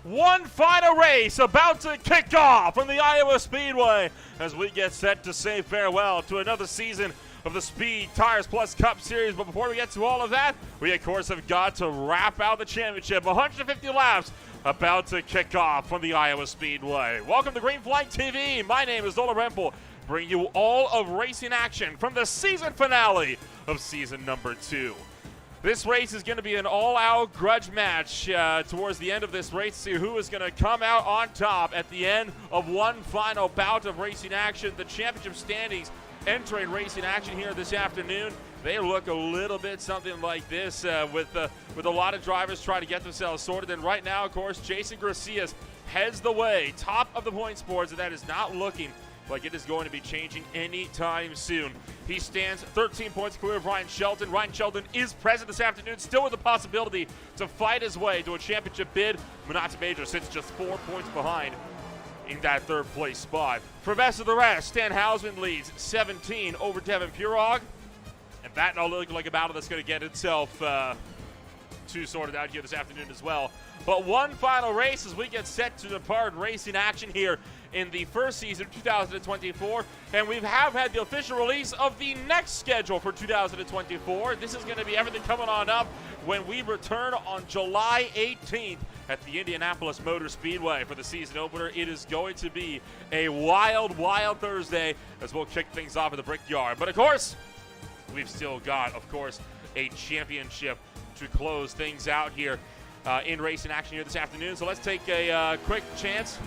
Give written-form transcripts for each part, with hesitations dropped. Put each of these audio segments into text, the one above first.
One final race about to kick off from the Iowa Speedway as we get set to say farewell to another season of the Speed Tires Plus Cup Series. But before we get to all of that, we of course have got to wrap out the championship. 150 laps about to kick off from the Iowa Speedway. Welcome to Green Flag TV. My name is Zola Rempel, bringing you all of racing action from the season finale of season number 2. This race is going to be an all-out grudge match towards the end of this race to see who is going to come out on top at the end of one final bout of racing action. The championship standings entering racing action here this afternoon. They look a little bit something like this with a lot of drivers trying to get themselves sorted. And right now, of course, Jason Garcias heads the way, top of the points boards, and that is not looking like it is going to be changing anytime soon. He stands 13 points clear of Ryan Shelton. Ryan Shelton is present this afternoon, still with the possibility to fight his way to a championship bid. Manati Major sits just 4 points behind in that third place spot. For best of the rest, Stan Hausman leads 17 over Devin Purog. And that all looks like a battle that's going to get itself sorted out here this afternoon as well. But one final race as we get set to depart racing action here in the first season of 2024. And we have had the official release of the next schedule for 2024. This is going to be everything coming on up when we return on July 18th at the Indianapolis Motor Speedway for the season opener. It is going to be a wild, wild Thursday as we'll kick things off at the Brickyard. But of course, we've still got, of course, a championship to close things out here in racing action here this afternoon. So let's take a quick chance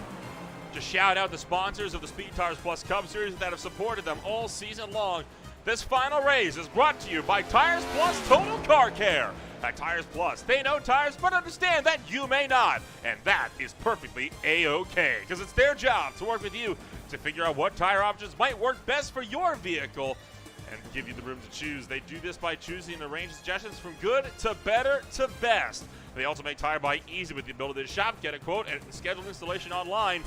to shout out the sponsors of the Speed Tires Plus Cup Series that have supported them all season long. This final race is brought to you by Tires Plus Total Car Care. At Tires Plus, they know tires, but understand that you may not. And that is perfectly A-OK, because it's their job to work with you to figure out what tire options might work best for your vehicle and give you the room to choose. They do this by choosing a range of suggestions from good to better to best. They also make tire buy easy with the ability to shop, get a quote, and schedule installation online,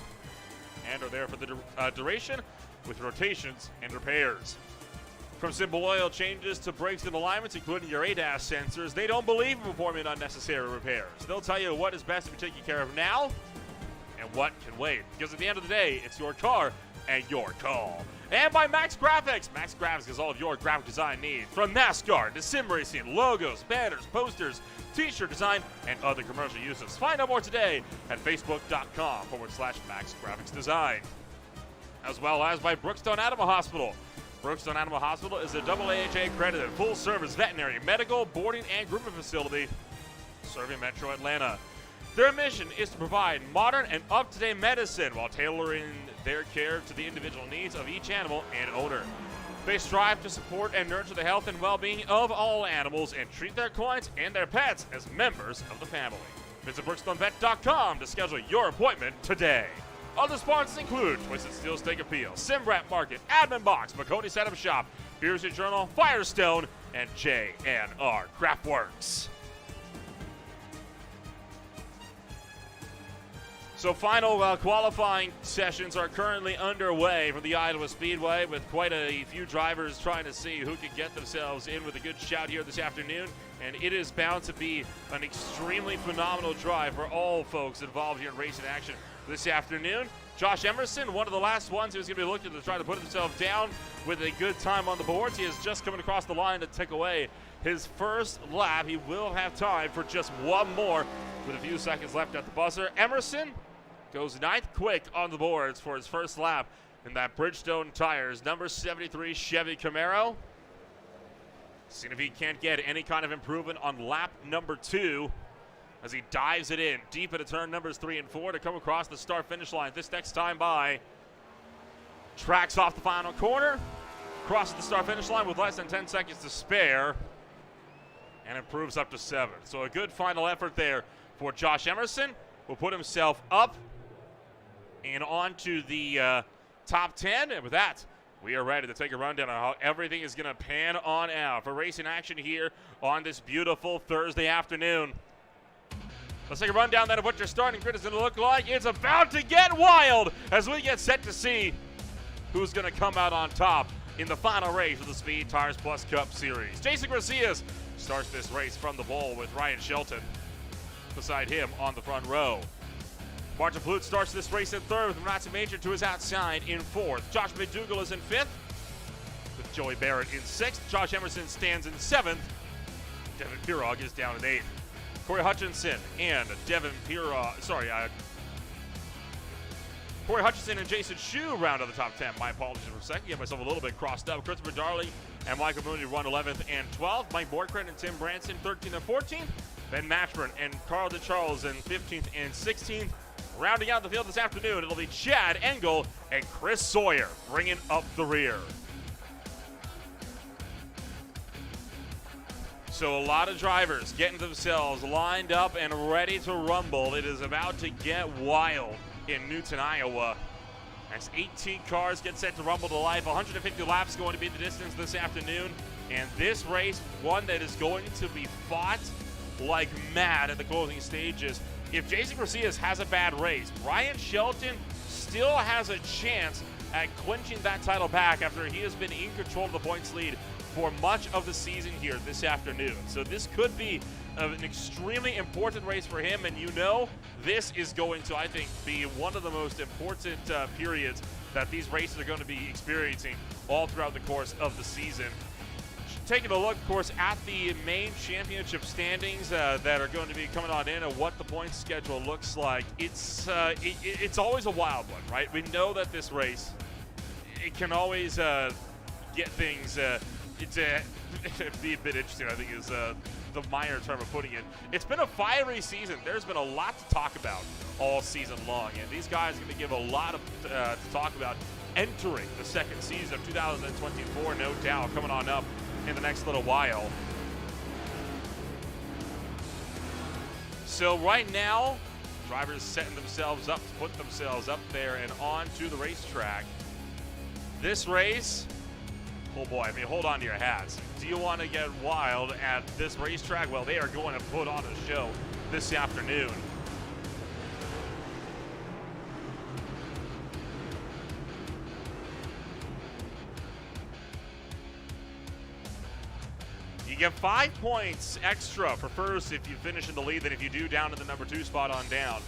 and are there for the duration with rotations and repairs. From simple oil changes to brakes and alignments, including your ADAS sensors, they don't believe in performing unnecessary repairs. They'll tell you what is best to be taken care of now and what can wait. Because at the end of the day, it's your car and your call. And by Max Graphics. Max Graphics is all of your graphic design needs. From NASCAR to sim racing, logos, banners, posters, t-shirt design, and other commercial uses. Find out more today at facebook.com/Max Graphics Design. As well as by Brookstone Animal Hospital. Brookstone Animal Hospital is a AAHA accredited full-service veterinary, medical, boarding, and grooming facility serving Metro Atlanta. Their mission is to provide modern and up-to-date medicine while tailoring their care to the individual needs of each animal and owner. They strive to support and nurture the health and well-being of all animals and treat their clients and their pets as members of the family. Visit BrookstoneVet.com to schedule your appointment today. Other sponsors include Twisted Steel Steak Appeal, Simrat Market, Admin Box, McConey Setup Shop, Beer Street Journal, Firestone, and J&R Craftworks. So final qualifying sessions are currently underway from the Iowa Speedway, with quite a few drivers trying to see who can get themselves in with a good shout here this afternoon. And it is bound to be an extremely phenomenal drive for all folks involved here in racing action this afternoon. Josh Emerson, one of the last ones who's going to be looking to try to put himself down with a good time on the boards. He is just coming across the line to take away his first lap. He will have time for just one more with a few seconds left at the buzzer. Emerson goes ninth quick on the boards for his first lap in that Bridgestone Tires number 73 Chevy Camaro. Seeing if he can't get any kind of improvement on lap number 2 as he dives it in deep into turn numbers 3 and 4 to come across the start-finish line. This next time by, tracks off the final corner, crosses the start-finish line with less than 10 seconds to spare, and improves up to 7. So a good final effort there for Josh Emerson. Will put himself up and onto the top 10. And with that, we are ready to take a rundown on how everything is going to pan on out for racing action here on this beautiful Thursday afternoon. Let's take a rundown then of what your starting grid is going to look like. It's about to get wild as we get set to see who's going to come out on top in the final race of the Speed Tires Plus Cup Series. Jason Garcias starts this race from the pole with Ryan Shelton beside him on the front row. Martin Plute starts this race in third with Renata Major to his outside in fourth. Josh McDougall is in fifth with Joey Barrett in sixth. Josh Emerson stands in seventh. Devin Pirog is down in eighth. Corey Hutchinson and Corey Hutchinson and Jason Shue round out the top 10. My apologies for a second. Get myself a little bit crossed up. Christopher Darley and Michael Mooney run 11th and 12th. Mike Borkren and Tim Branson 13th and 14th. Ben Matchburn and Carl DeCharles in 15th and 16th. Rounding out the field this afternoon, it'll be Chad Engel and Chris Sawyer bringing up the rear. So a lot of drivers getting themselves lined up and ready to rumble. It is about to get wild in Newton, Iowa, as 18 cars get set to rumble to life. 150 laps going to be the distance this afternoon, and this race, one that is going to be fought like mad at the closing stages. If Jason Garcia has a bad race, Ryan Shelton still has a chance at clinching that title back after he has been in control of the points lead for much of the season here this afternoon. So this could be an extremely important race for him, and you know this is going to, I think, be one of the most important periods that these races are going to be experiencing all throughout the course of the season. Taking a look, of course, at the main championship standings that are going to be coming on in and what the points schedule looks like, it's always a wild one, right? We know that this race, it can always get things, it'd be a bit interesting, I think, is the minor term of putting it. It's been a fiery season. There's been a lot to talk about all season long, and these guys are going to give a lot of to talk about entering the second season of 2024, no doubt, coming on up in the next little while. So right now, drivers setting themselves up to put themselves up there and on to the racetrack. This race, oh boy, I mean, hold on to your hats. Do you want to get wild at this racetrack? Well, they are going to put on a show this afternoon. You get 5 points extra for first if you finish in the lead than if you do down in the number 2 spot on down.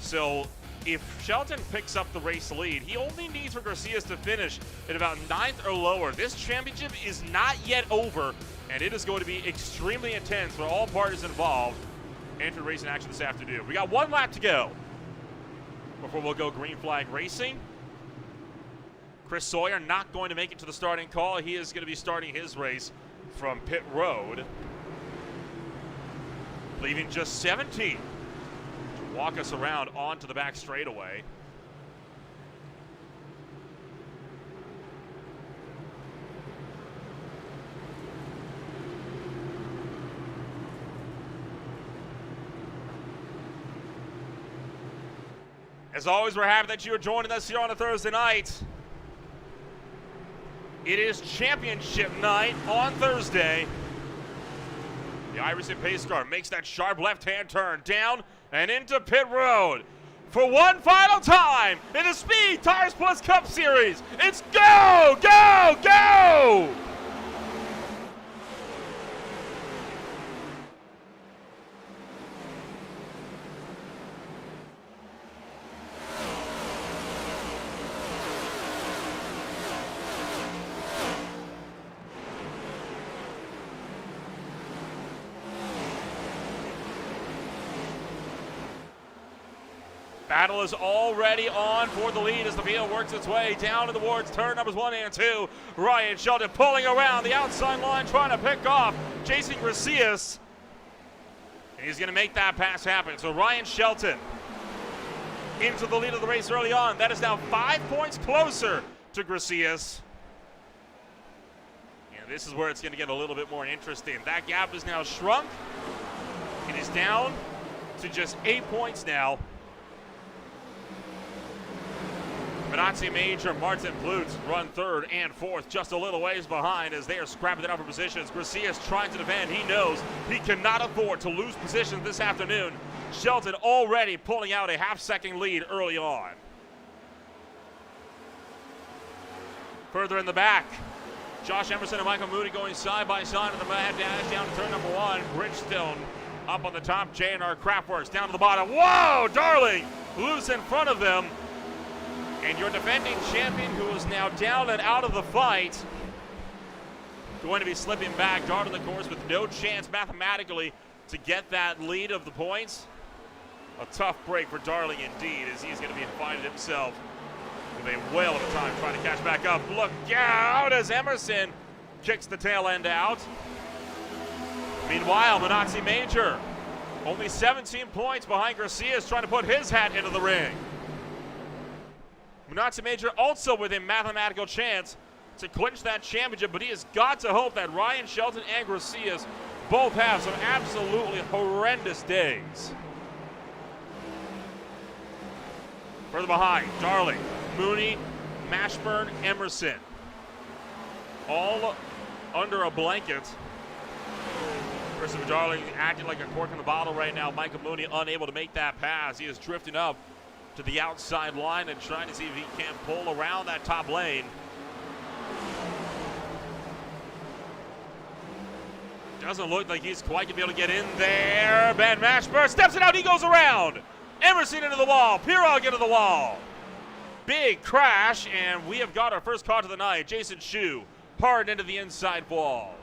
So if Shelton picks up the race lead, he only needs for Garcias to finish at about 9th or lower. This championship is not yet over, and it is going to be extremely intense for all parties involved. Enter racing action this afternoon. We got 1 lap to go before we'll go green flag racing. Chris Sawyer not going to make it to the starting call. He is going to be starting his race from pit road, leaving just 17 to walk us around onto the back straightaway. As always, we're happy that you are joining us here on a Thursday night. It is championship night on Thursday. The Iverson pace car makes that sharp left-hand turn down and into pit road. For one final time in the Speed Tires Plus Cup Series, it's go, go, go! Battle is already on for the lead as the field works its way down towards turn numbers 1 and 2. Ryan Shelton pulling around the outside line, trying to pick off Jason Garcias. And he's going to make that pass happen. So Ryan Shelton into the lead of the race early on. That is now 5 points closer to Garcias. And this is where it's going to get a little bit more interesting. That gap is now shrunk. It is down to just 8 points now. Renata Major, Martin Plute run third and fourth, just a little ways behind as they are scrapping it up for positions. Garcias trying to defend. He knows he cannot afford to lose position this afternoon. Shelton already pulling out a half-second lead early on. Further in the back, Josh Emerson and Michael Mooney going side by side in the mad dash down to turn number 1. Bridgestone up on the top, J&R Craftworks down to the bottom. Whoa, darling! loose in front of them. And your defending champion, who is now down and out of the fight, going to be slipping back, darting the course with no chance mathematically to get that lead of the points. A tough break for Darling indeed, as he's going to be finding himself with a whale of a time trying to catch back up. Look out as Emerson kicks the tail end out. Meanwhile, Minazzi Major, only 17 points behind Garcia, is trying to put his hat into the ring. Minazzi Major also with a mathematical chance to clinch that championship, but he has got to hope that Ryan Shelton and Garcia both have some absolutely horrendous days. Further behind, Darling, Mooney, Mashburn, Emerson. All under a blanket. Christopher Darling acting like a cork in the bottle right now. Michael Mooney unable to make that pass. He is drifting up to the outside line and trying to see if he can pull around that top lane. Doesn't look like he's quite going to be able to get in there. Ben Mashburn steps it out. He goes around. Emerson into the wall. Pirog into the wall. Big crash, and we have got our first caught of the night. Jason Shu hard into the inside wall.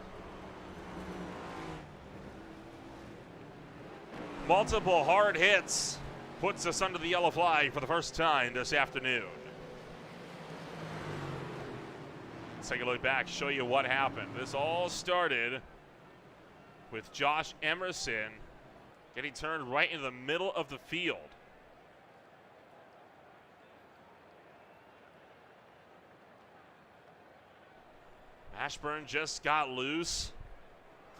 Multiple hard hits puts us under the yellow flag for the first time this afternoon. Let's take a look back, show you what happened. This all started with Josh Emerson getting turned right into the middle of the field. Mashburn just got loose.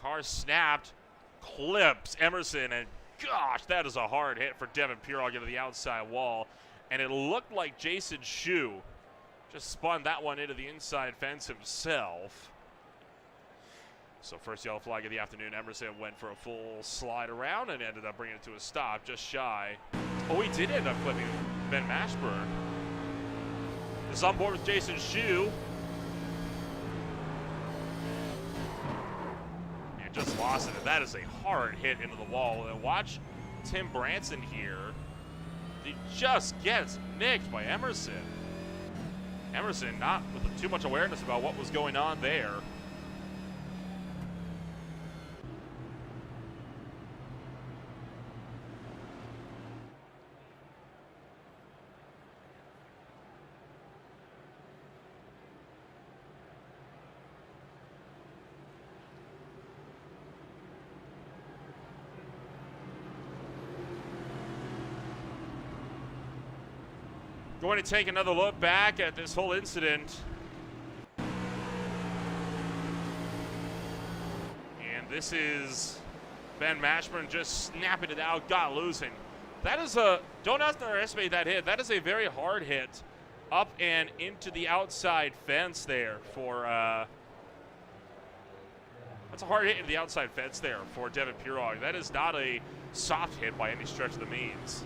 Car snapped, clips Emerson, and gosh, that is a hard hit for Devin Pirog into the outside wall. And it looked like Jason Shu just spun that one into the inside fence himself. So first yellow flag of the afternoon. Emerson went for a full slide around and ended up bringing it to a stop just shy. Oh, he did end up clipping Ben Mashburn. Is on board with Jason Shu. And just lost it. And that is a hard hit into the wall. And watch Tim Branson here. He just gets nicked by Emerson. Emerson not with too much awareness about what was going on there. Going to take another look back at this whole incident. And this is Ben Mashburn just snapping it out, got loose. And that is don't underestimate that hit. That is a very hard hit up and into the outside fence there for, that's a hard hit into the outside fence there for Devin Pirog. That is not a soft hit by any stretch of the means.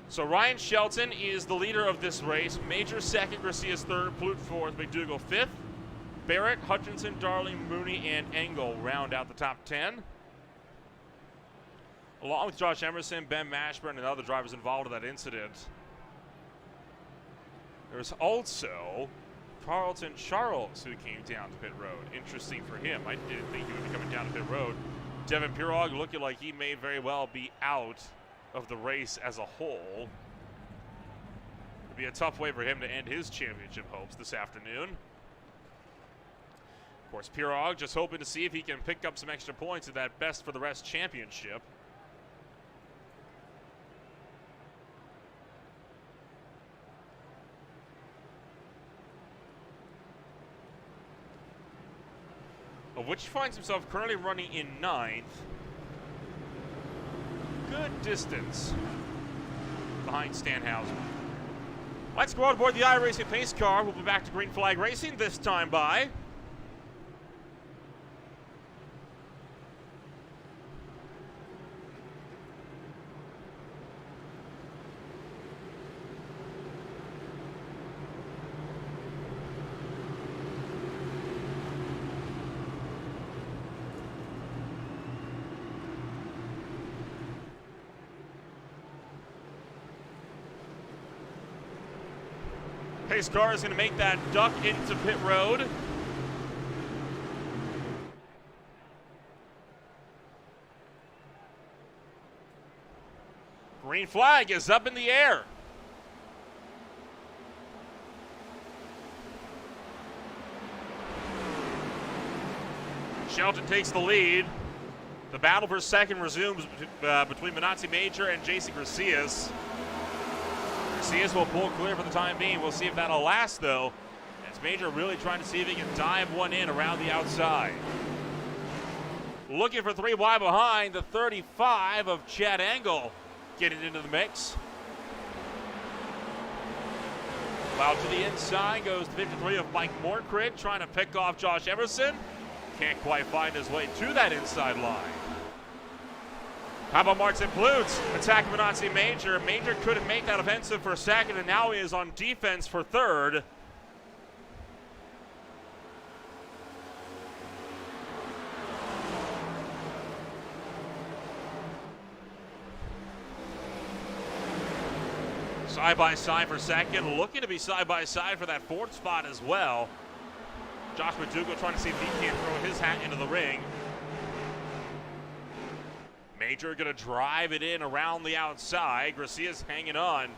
So Ryan Shelton is the leader of this race. Major second, Garcia's third, Plute fourth, McDougall fifth. Barrett, Hutchinson, Darling, Mooney, and Engel round out the top 10. Along with Josh Emerson, Ben Mashburn, and other drivers involved in that incident. There's also Carlton Charles, who came down to pit road. Interesting for him. I didn't think he would be coming down to pit road. Devin Pirog looking like he may very well be out of the race as a whole. It'd be a tough way for him to end his championship hopes this afternoon. Of course, Pirog just hoping to see if he can pick up some extra points in that Best for the Rest championship. Of which he finds himself currently running in 9th. Good distance behind Stanhauser. Let's go aboard the iRacing pace car. We'll be back to green flag racing, this time by race car is going to make that duck into pit road. Green flag is up in the air. Shelton takes the lead. The battle for second resumes between Minazzi Major and Jason Garcias. Garcias will pull clear for the time being. We'll see if that'll last, though. As Major really trying to see if he can dive one in around the outside. Looking for 3 wide behind, the 35 of Chad Engel getting into the mix. Out to the inside goes the 53 of Mike Morcrit, trying to pick off Josh Emerson. Can't quite find his way to that inside line. How about Martin Plutz attacking Minazzi Major? Major couldn't make that offensive for second, and now he is on defense for third. Side by side for second, looking to be side by side for that fourth spot as well. Josh Madugo trying to see if he can't throw his hat into the ring. Major going to drive it in around the outside. Garcia's hanging on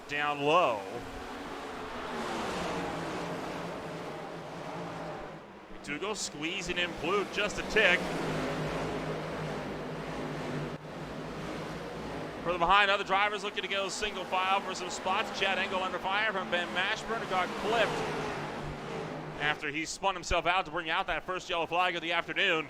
down low. Madugo squeezing in Blue just a tick. Further behind, other drivers looking to go single file for some spots. Chad Engel under fire from Ben Mashburn, got clipped after he spun himself out to bring out that first yellow flag of the afternoon.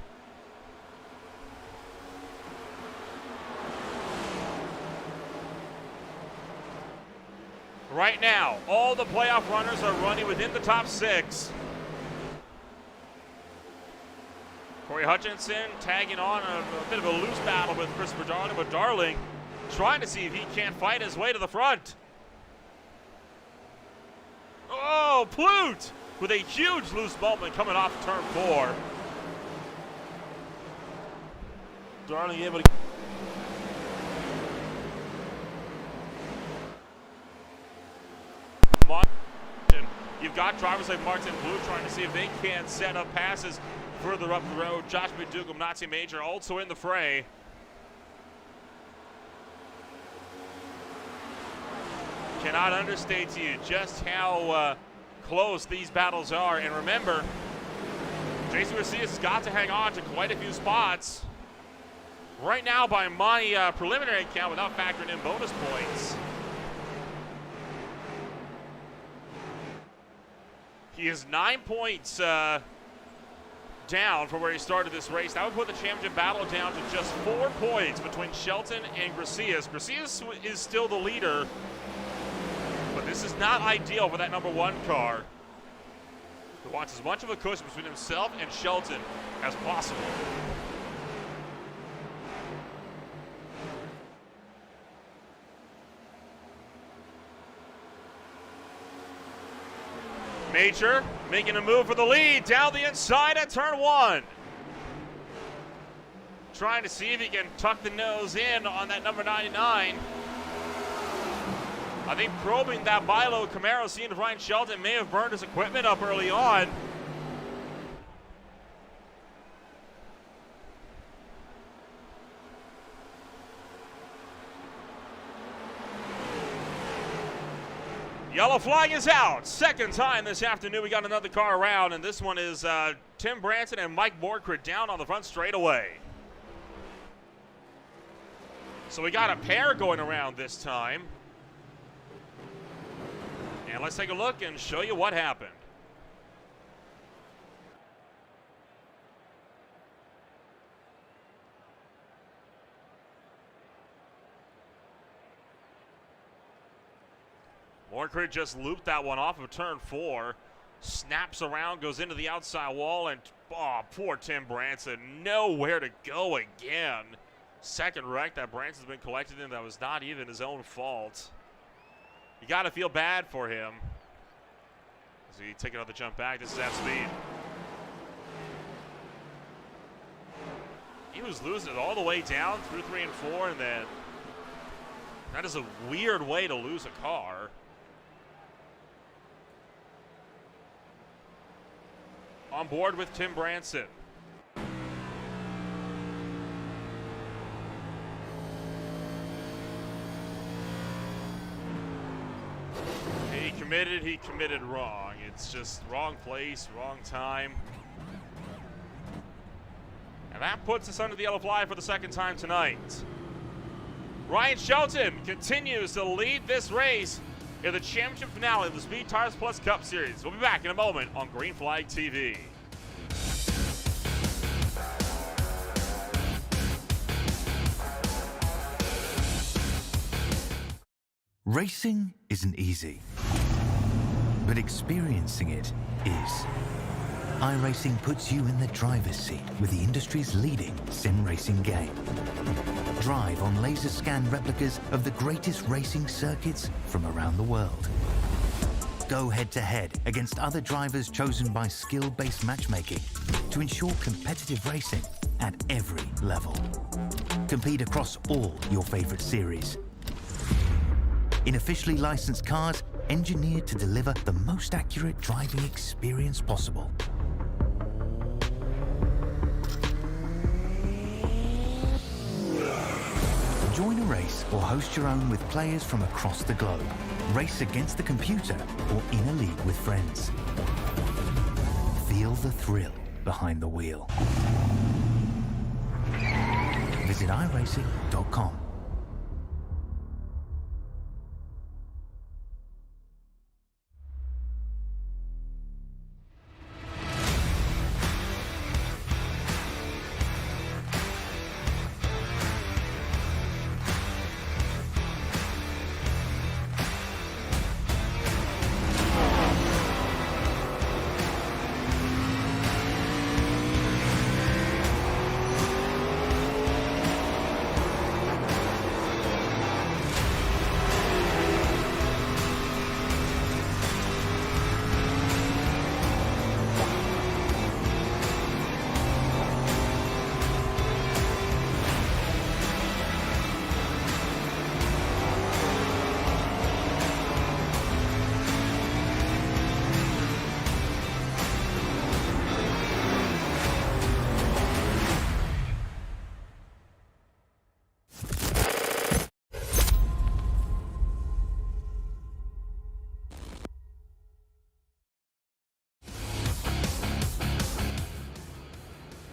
Right now, all the playoff runners are running within the top 6. Corey Hutchinson tagging on a bit of a loose battle with Christopher Darling, but Darling trying to see if he can't fight his way to the front. Oh, Plute with a huge loose moment coming off turn 4. Darling able to... You've got drivers like Martin Blue trying to see if they can set up passes further up the road. Josh Madugo, Minazzi Major also in the fray. Cannot understate to you just how close these battles are. And remember, Jason Garcias has got to hang on to quite a few spots. Right now, by my preliminary count, without factoring in bonus points, he is 9 points down from where he started this race. That would put the championship battle down to just 4 points between Shelton and Garcias. Garcias is still the leader, but this is not ideal for that number 1 car, who wants as much of a cushion between himself and Shelton as possible. Major making a move for the lead down the inside at turn 1. Trying to see if he can tuck the nose in on that number 99. I think probing that Milo Camaro seen of Ryan Shelton may have burned his equipment up early on. Yellow flag is out. Second time this afternoon we got another car around, and this one is Tim Branson and Mike Morcrit down on the front straightaway. So we got a pair going around this time. And let's take a look and show you what happened. Morcrit just looped that one off of turn 4, snaps around, goes into the outside wall, and oh, poor Tim Branson, nowhere to go again. Second wreck that Branson's been collected in that was not even his own fault. You got to feel bad for him. As he take another jump back, this is at speed. He was losing it all the way down through 3 and 4, and then that is a weird way to lose a car. on board with Tim Branson. He committed wrong. It's just wrong place, wrong time. And that puts us under the yellow flag for the second time tonight. Ryan Shelton continues to lead this race in the championship finale of the Speed Tires Plus Cup Series. We'll be back in a moment on Green Flag TV. Racing isn't easy, but experiencing it is. iRacing puts you in the driver's seat with the industry's leading sim racing game. Drive on laser scan replicas of the greatest racing circuits from around the world. Go head-to-head against other drivers chosen by skill-based matchmaking to ensure competitive racing at every level. Compete across all your favorite series. In officially licensed cars, engineered to deliver the most accurate driving experience possible. Join a race or host your own with players from across the globe. Race against the computer or in a league with friends. Feel the thrill behind the wheel. Visit iRacing.com.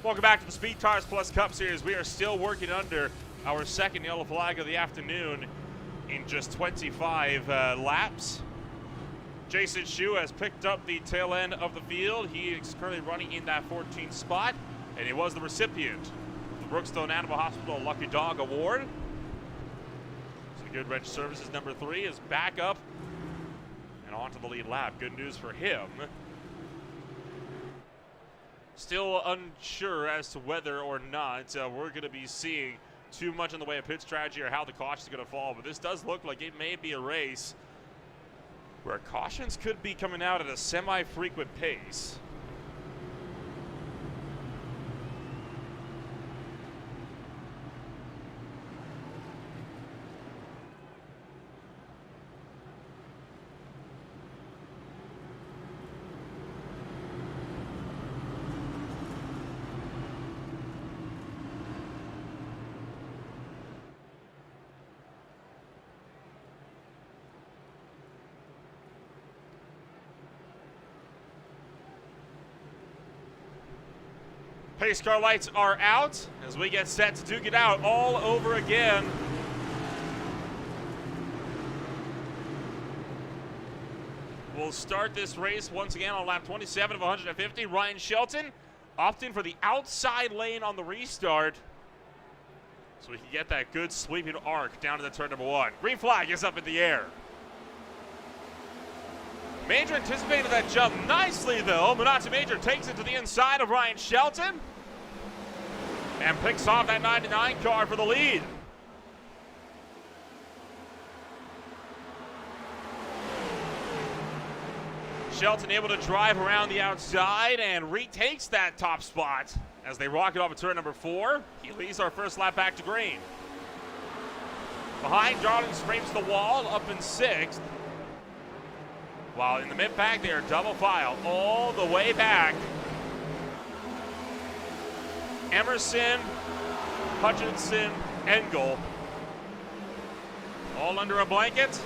Welcome back to the Speed Tires Plus Cup Series. We are still working under our second yellow flag of the afternoon in just 25 laps. Jason Shu has picked up the tail end of the field. He is currently running in that 14th spot, and he was the recipient of the Brookstone Animal Hospital Lucky Dog Award. So the Good Wrench Services number 3 is back up and onto the lead lap. Good news for him. Still unsure as to whether or not we're going to be seeing too much in the way of pit strategy or how the caution is going to fall, but this does look like it may be a race where cautions could be coming out at a semi-frequent pace. Pace car lights are out as we get set to duke it out all over again. We'll start this race once again on lap 27 of 150. Ryan Shelton opting for the outside lane on the restart so we can get that good sweeping arc down to the turn number 1. Green flag is up in the air. Major anticipated that jump nicely, though. Minati Major takes it to the inside of Ryan Shelton and picks off that 99 car for the lead. Shelton able to drive around the outside and retakes that top spot as they rocket off at turn number 4. He leads our first lap back to green. Behind, Darling scrapes the wall up in 6th. While in the mid-pack, they are double file all the way back Emerson, Hutchinson, Engel, all under a blanket.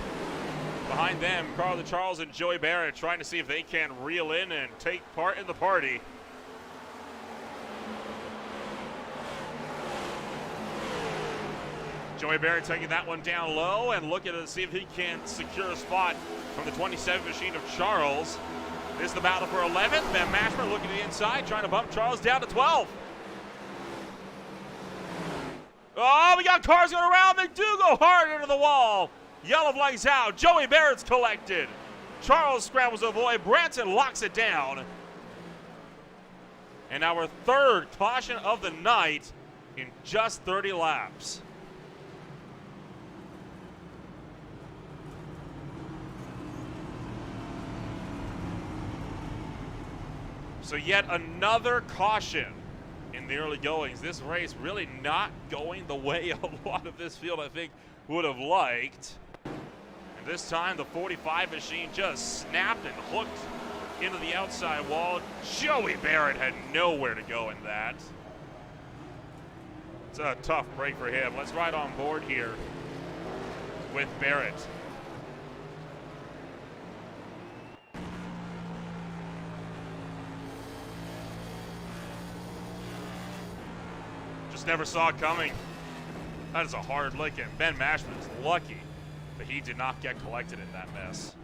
Behind them, Carl Charles and Joey Barrett trying to see if they can reel in and take part in the party. Joey Barrett taking that one down low and looking to see if he can secure a spot from the 27 machine of Charles. This is the battle for 11th. Ben Mashburn looking to the inside, trying to bump Charles down to 12. Oh, we got cars going around. They do go hard into the wall. Yellow flags out. Joey Barrett's collected. Charles scrambles to avoid. Branson locks it down. And our third caution of the night in just 30 laps. So yet another caution in the early goings. This race really not going the way a lot of this field, I think, would have liked. And this time the 45 machine just snapped and hooked into the outside wall. Joey Barrett had nowhere to go in that. It's a tough break for him. Let's ride on board here with Barrett. Just never saw it coming. That is a hard lick, and Ben Mashburn is lucky that he did not get collected in that mess.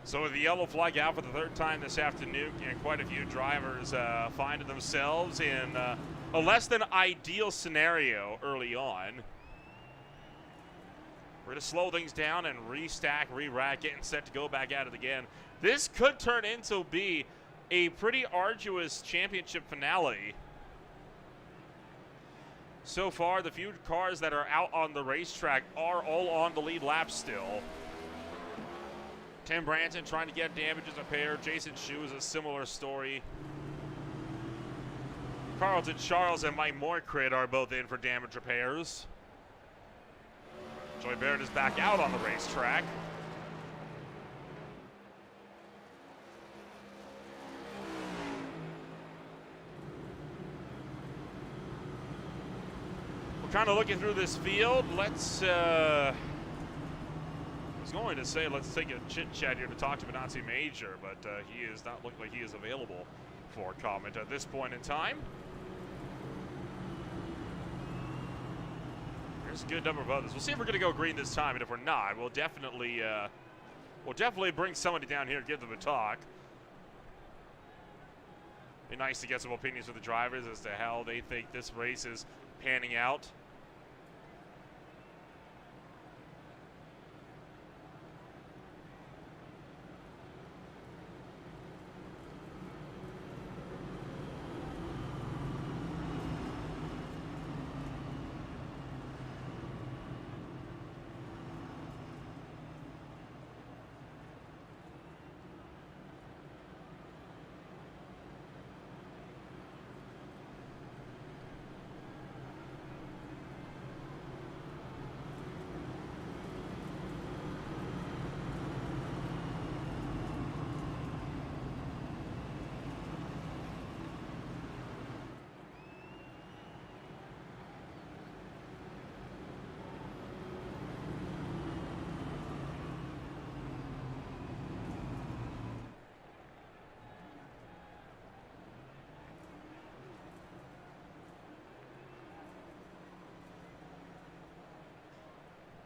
So with the yellow flag out for the third time this afternoon, and quite a few drivers finding themselves in a less than ideal scenario early on. We're going to slow things down and restack, re-rack, getting set to go back at it again. This could turn into be a pretty arduous championship finale. So far, the few cars that are out on the racetrack are all on the lead lap still. Tim Branson trying to get damages repaired. Jason Shu is a similar story. Carlton Charles and Mike Morcrid are both in for damage repairs. Joey Barrett is back out on the racetrack. We're kind of looking through this field. Let's going to say let's take a chit chat here to talk to Benazzi Major, but he is not looking like he is available for comment at this point in time. There's a good number of others. We'll see if we're going to go green this time, and if we're not, we'll definitely bring somebody down here and give them a talk. Be nice to get some opinions from the drivers as to how they think this race is panning out.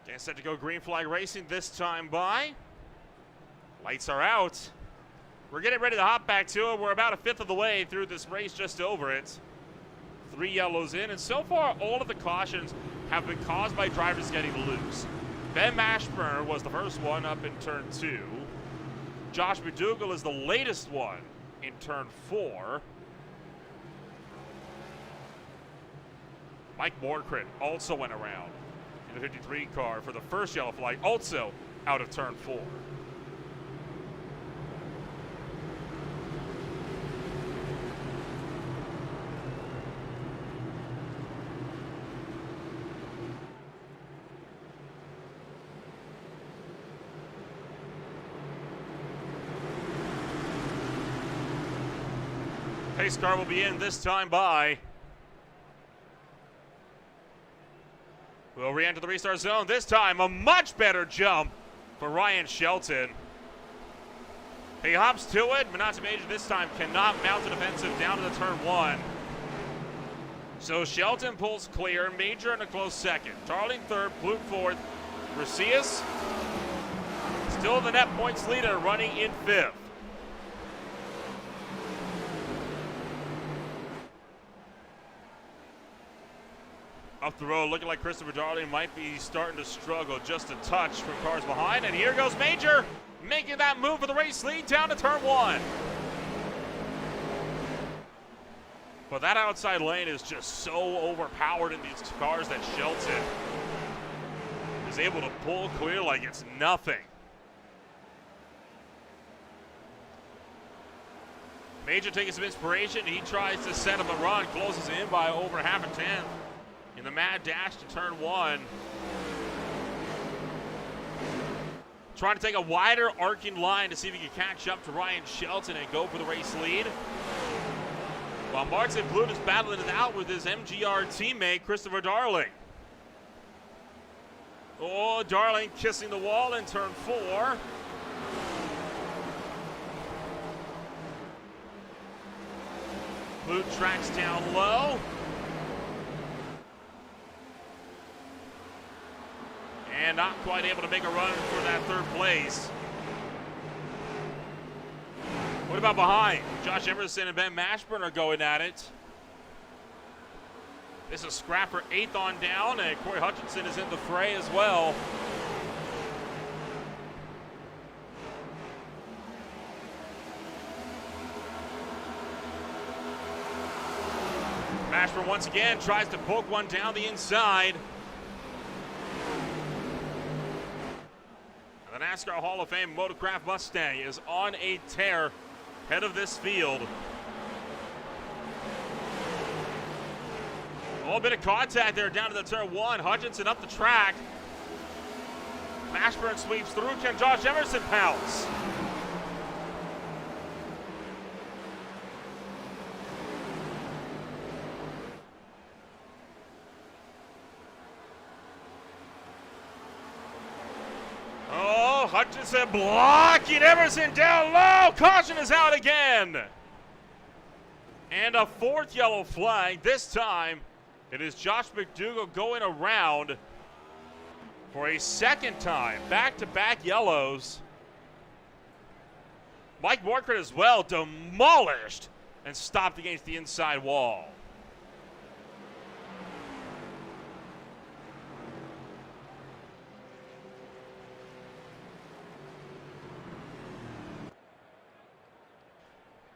Getting set to go green flag racing this time by. Lights are out. We're getting ready to hop back to it. We're about a fifth of the way through this race, just over it. 3 yellows in, and so far all of the cautions have been caused by drivers getting loose. Ben Mashburn was the first one up in turn 2. Josh McDougall is the latest one in turn 4. Mike Morcrit also went around in the 53 car for the first yellow flag, also out of turn 4. Pace car will be in this time by. We'll re-enter the restart zone. This time, a much better jump for Ryan Shelton. He hops to it. Minata Major this time cannot mount a defensive down to the turn 1. So Shelton pulls clear. Major in a close second. Darling third. Blue fourth. Racias still the net points leader, running in 5th. Up the road, looking like Christopher Darling might be starting to struggle just a touch from cars behind. And here goes Major, making that move for the race lead down to turn 1. But that outside lane is just so overpowered in these cars that Shelton is able to pull clear like it's nothing. Major taking some inspiration. He tries to set up a run, closes in by over half a tenth. In the mad dash to turn 1. Trying to take a wider arcing line to see if he can catch up to Ryan Shelton and go for the race lead. While Martin Blue is battling it out with his MGR teammate, Christopher Darling. Oh, Darling kissing the wall in turn 4. Blue tracks down low. And not quite able to make a run for that 3rd place. What about behind? Josh Emerson and Ben Mashburn are going at it. This is Scrapper 8th on down, and Corey Hutchinson is in the fray as well. Mashburn once again tries to poke one down the inside. The NASCAR Hall of Fame Motocraft Mustang is on a tear head of this field. A little bit of contact there down to the turn 1. Hutchinson up the track. Mashburn sweeps through. Can Josh Emerson pounce? Hutchinson blocking Emerson down low. Caution is out again. And a 4th yellow flag. This time, it is Josh McDougall going around for a 2nd time. Back-to-back yellows. Mike Morcrit as well, demolished and stopped against the inside wall.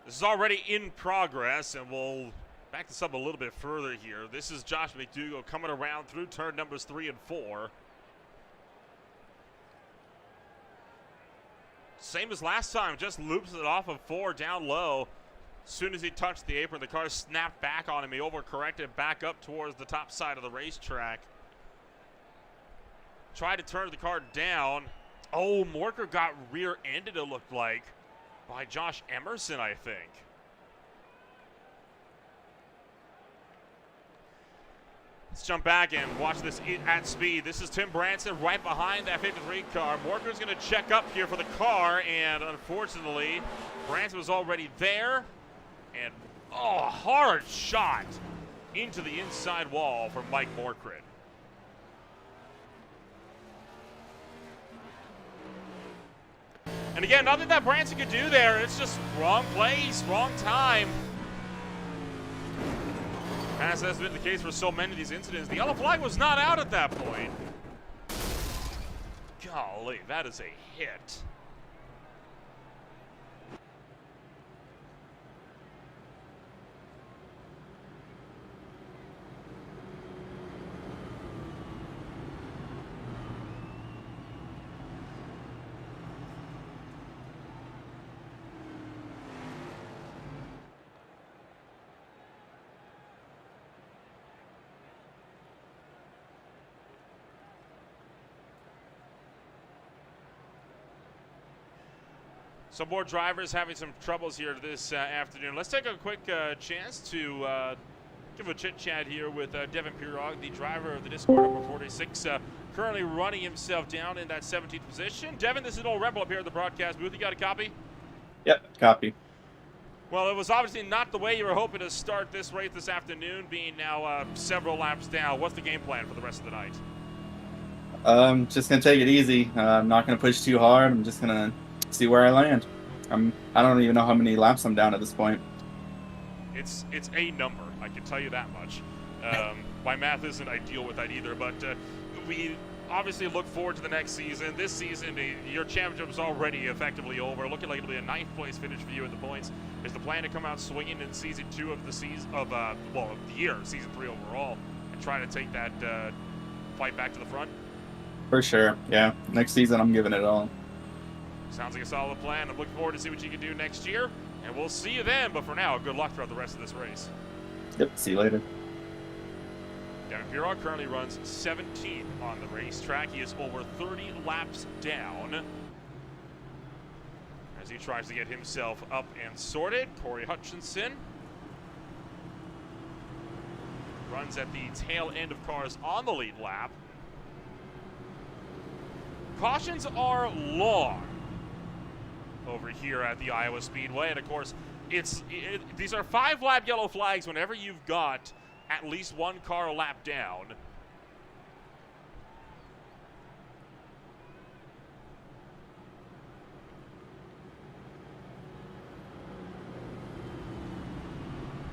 This is already in progress, and we'll back this up a little bit further here. This is Josh McDougall coming around through turn numbers 3 and 4. Same as last time, just loops it off of 4 down low. As soon as he touched the apron, the car snapped back on him. He overcorrected back up towards the top side of the racetrack. Tried to turn the car down. Oh, Morker got rear-ended, it looked like, by Josh Emerson, I think. Let's jump back and watch this at speed. This is Tim Branson right behind that 53 car. Morker's going to check up here for the car, and unfortunately, Branson was already there. And, oh, hard shot into the inside wall from Mike Morcrit. And again, nothing that Branson could do there. It's just wrong place, wrong time. As has been the case for so many of these incidents. The yellow flag was not out at that point. Golly, that is a hit. Some more drivers having some troubles here this afternoon. Let's take a quick chance to give a chit-chat here with Devin Pirog, the driver of the Discord number 46, currently running himself down in that 17th position. Devin, this is Old Rebel up here at the broadcast booth. You got a copy? Yep, copy. Well, it was obviously not the way you were hoping to start this race this afternoon, being now several laps down. What's the game plan for the rest of the night? Just gonna take it easy. I'm not gonna push too hard. I'm just gonna see where I land. I don't even know how many laps I'm down at this point. It's a number, I can tell you that much. My math isn't ideal with that either, but we obviously look forward to the next season. This season, your championship is already effectively over. Looking like it'll be a 9th place finish for you at the points. Is the plan to come out swinging in season 2 of the season of the year, season 3 overall, and try to take that fight back to the front? For sure, yeah. Next season, I'm giving it all. Sounds like a solid plan. I'm looking forward to see what you can do next year, and we'll see you then. But for now, good luck throughout the rest of this race. Yep, see you later. Devin Pirog currently runs 17th on the racetrack. He is over 30 laps down as he tries to get himself up and sorted. Corey Hutchinson runs at the tail end of cars on the lead lap. Cautions are long over here at the Iowa Speedway, and of course, these are 5-lap yellow flags whenever you've got at least one car a lap down.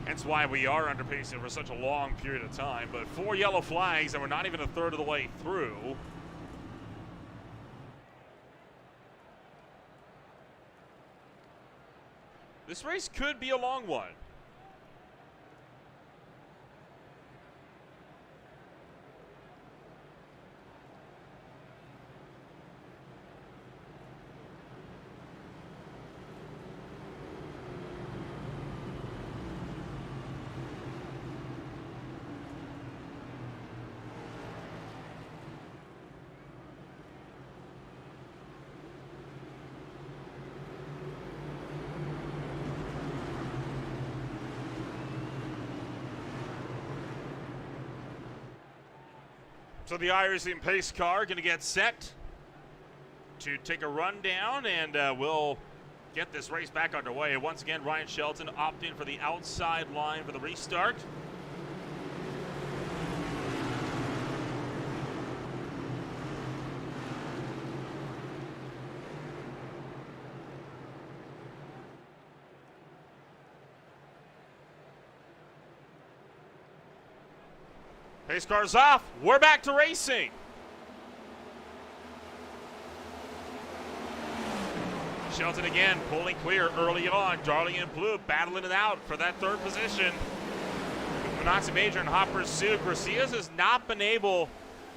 Hence why we are underpacing for such a long period of time, but 4 yellow flags and we're not even a third of the way through. This race could be a long one. So the iRacing pace car going to get set to take a run down, and we'll get this race back underway. Once again, Ryan Shelton opting for the outside line for the restart. Pace car's off. We're back to racing. Shelton again pulling clear early on. Darling and Blue battling it out for that 3rd position. With Manasseh Major in hot pursuit, Garcias has not been able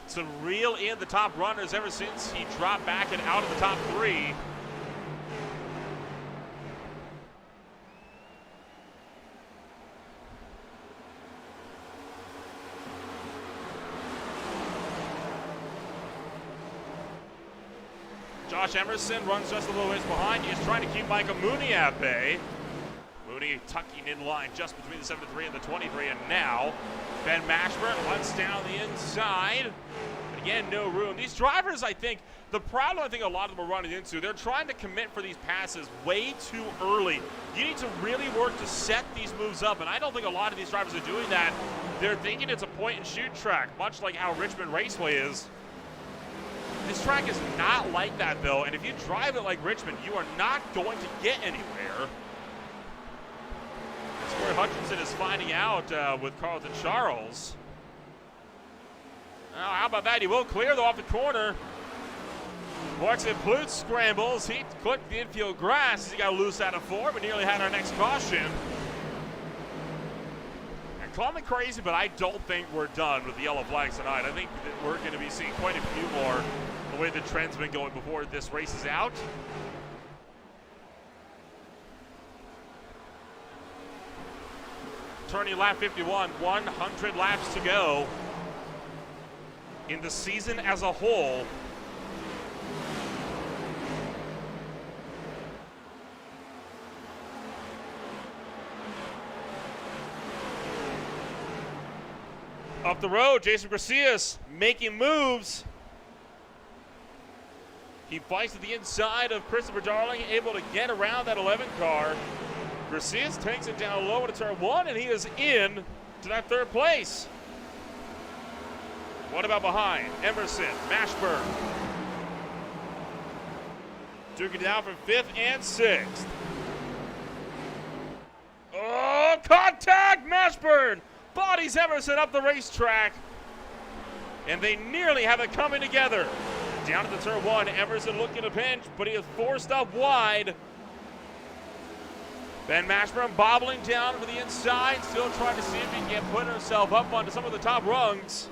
to reel in the top runners ever since he dropped back and out of the top 3. Josh Emerson runs just a little ways behind. He's trying to keep Micah Mooney at bay. Mooney tucking in line just between the 7-3 and the 23, and now Ben Mashburn runs down the inside. And again, no room. These drivers, I think, the problem I think a lot of them are running into, they're trying to commit for these passes way too early. You need to really work to set these moves up, and I don't think a lot of these drivers are doing that. They're thinking it's a point-and-shoot track, much like how Richmond Raceway is. This track is not like that, though, and if you drive it like Richmond, you are not going to get anywhere. That's where Hutchinson is finding out with Carlton Charles. Now, how about that? He will clear, though, off the corner. Watson Plute scrambles. He clipped the infield grass as he got loose out of form and nearly had our next caution. And call me crazy, but I don't think we're done with the yellow flags tonight. I think that we're going to be seeing quite a few more the way the trend's been going before this race is out. Turning lap 51, 100 laps to go in the season as a whole. Up the road, Jason Garcias making moves. He fights to the inside of Christopher Darling, able to get around that 11 car. Garcias takes it down low into turn 1, and he is in to that 3rd place. What about behind? Emerson, Mashburn. Duking down from 5th and 6th. Oh, contact! Mashburn bodies Emerson up the racetrack. And they nearly have it coming together. Down to the turn 1, Emerson looking to pinch, but he is forced up wide. Ben Mashburn bobbling down to the inside, still trying to see if he can put himself up onto some of the top rungs.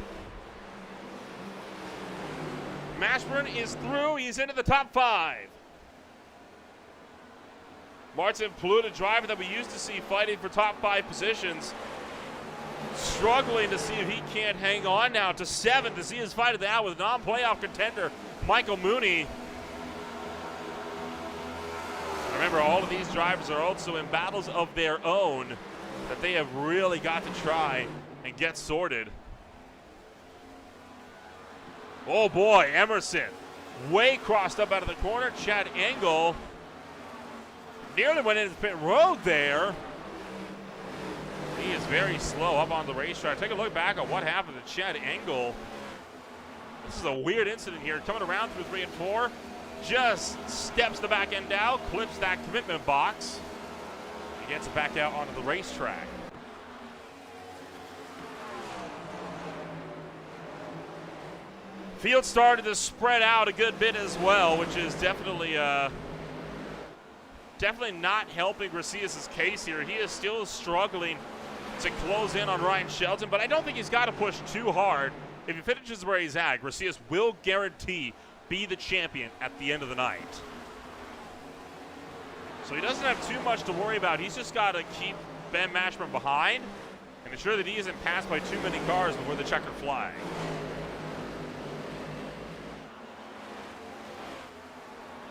Mashburn is through, he's into the top 5. Martin Pluta, a driver that we used to see fighting for top 5 positions, struggling to see if he can't hang on now to 7 to see his fight it out with non-playoff contender Michael Mooney. Remember, all of these drivers are also in battles of their own that they have really got to try and get sorted. Oh boy, Emerson way crossed up out of the corner. Chad Engel nearly went into the pit road there. He is very slow up on the racetrack. Take a look back at what happened to Chad Engel. This is a weird incident here. Coming around through 3 and 4. Just steps the back end out, clips that commitment box. He gets it back out onto the racetrack. Field started to spread out a good bit as well, which is definitely not helping Garcias' case here. He is still struggling to close in on Ryan Shelton, but I don't think he's got to push too hard. If he finishes where he's at, Garcias will guarantee be the champion at the end of the night. So he doesn't have too much to worry about. He's just got to keep Ben Mashburn behind and ensure that he isn't passed by too many cars before the checkered flag.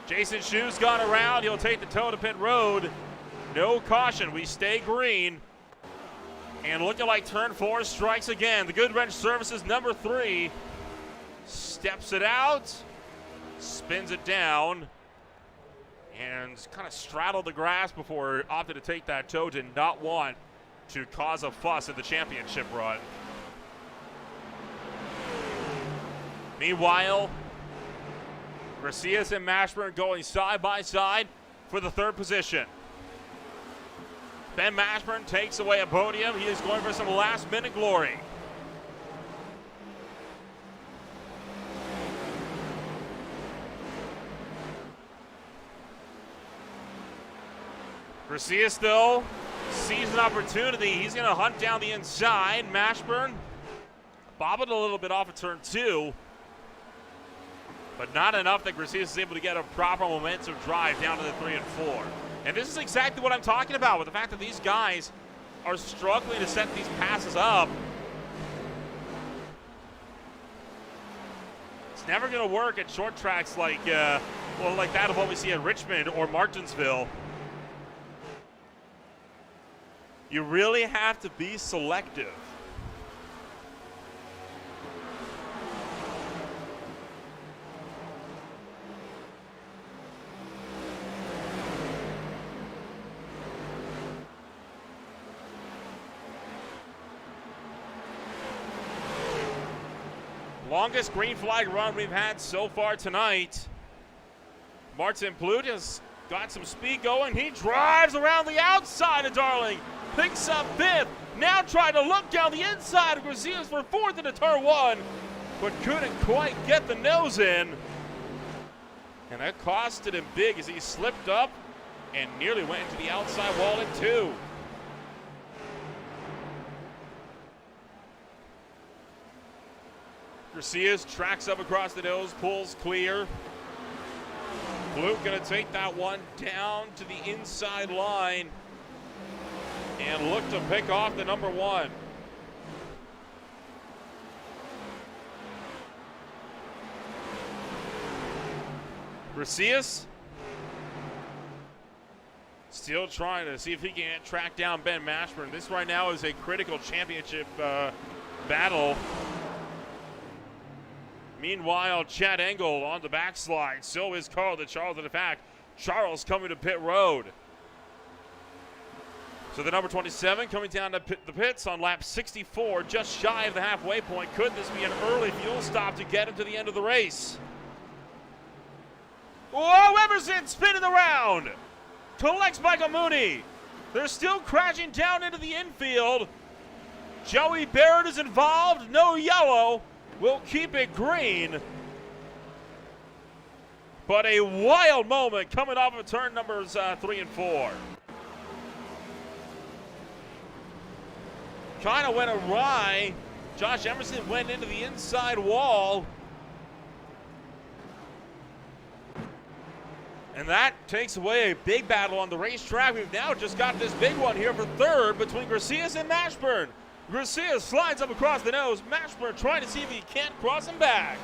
Jason Shu's gone around. He'll take the toe to pit road. No caution. We stay green. And looking like turn 4 strikes again. The Good Wrench Services number 3 steps it out, spins it down, and kind of straddled the grass before opted to take that toe. Did not want to cause a fuss in the championship run. Meanwhile, Garcias and Mashburn going side by side for the 3rd position. Ben Mashburn takes away a podium. He is going for some last-minute glory. Garcias, though, sees an opportunity. He's going to hunt down the inside. Mashburn bobbing a little bit off of turn 2, but not enough that Garcias is able to get a proper momentum drive down to the 3 and 4. And this is exactly what I'm talking about with the fact that these guys are struggling to set these passes up. It's never going to work at short tracks like like that of what we see at Richmond or Martinsville. You really have to be selective. Longest green flag run we've had so far tonight. Martin Pluta's got some speed going. He drives around the outside of Darling. Picks up 5th. Now trying to look down the inside of Garcias for 4th into turn 1. But couldn't quite get the nose in. And that costed him big as he slipped up and nearly went into the outside wall in 2. Garcias tracks up across the nose, pulls clear. Luke gonna take that one down to the inside line and look to pick off the number 1. Garcias still trying to see if he can track down Ben Mashburn. This right now is a critical championship battle. Meanwhile, Chad Engel on the backslide. So is Carl the Charles. In fact, Charles coming to pit road. So the number 27 coming down to the pits on lap 64, just shy of the halfway point. Could this be an early fuel stop to get him to the end of the race? Whoa, Emerson spinning around. Collects Michael Mooney. They're still crashing down into the infield. Joey Barrett is involved. No yellow. We'll keep it green. But a wild moment coming off of turn numbers 3 and 4. Kind of went awry. Josh Emerson went into the inside wall. And that takes away a big battle on the racetrack. We've now just got this big one here for third between Garcias and Mashburn. Garcias slides up across the nose. Mashburn trying to see if he can't cross him back.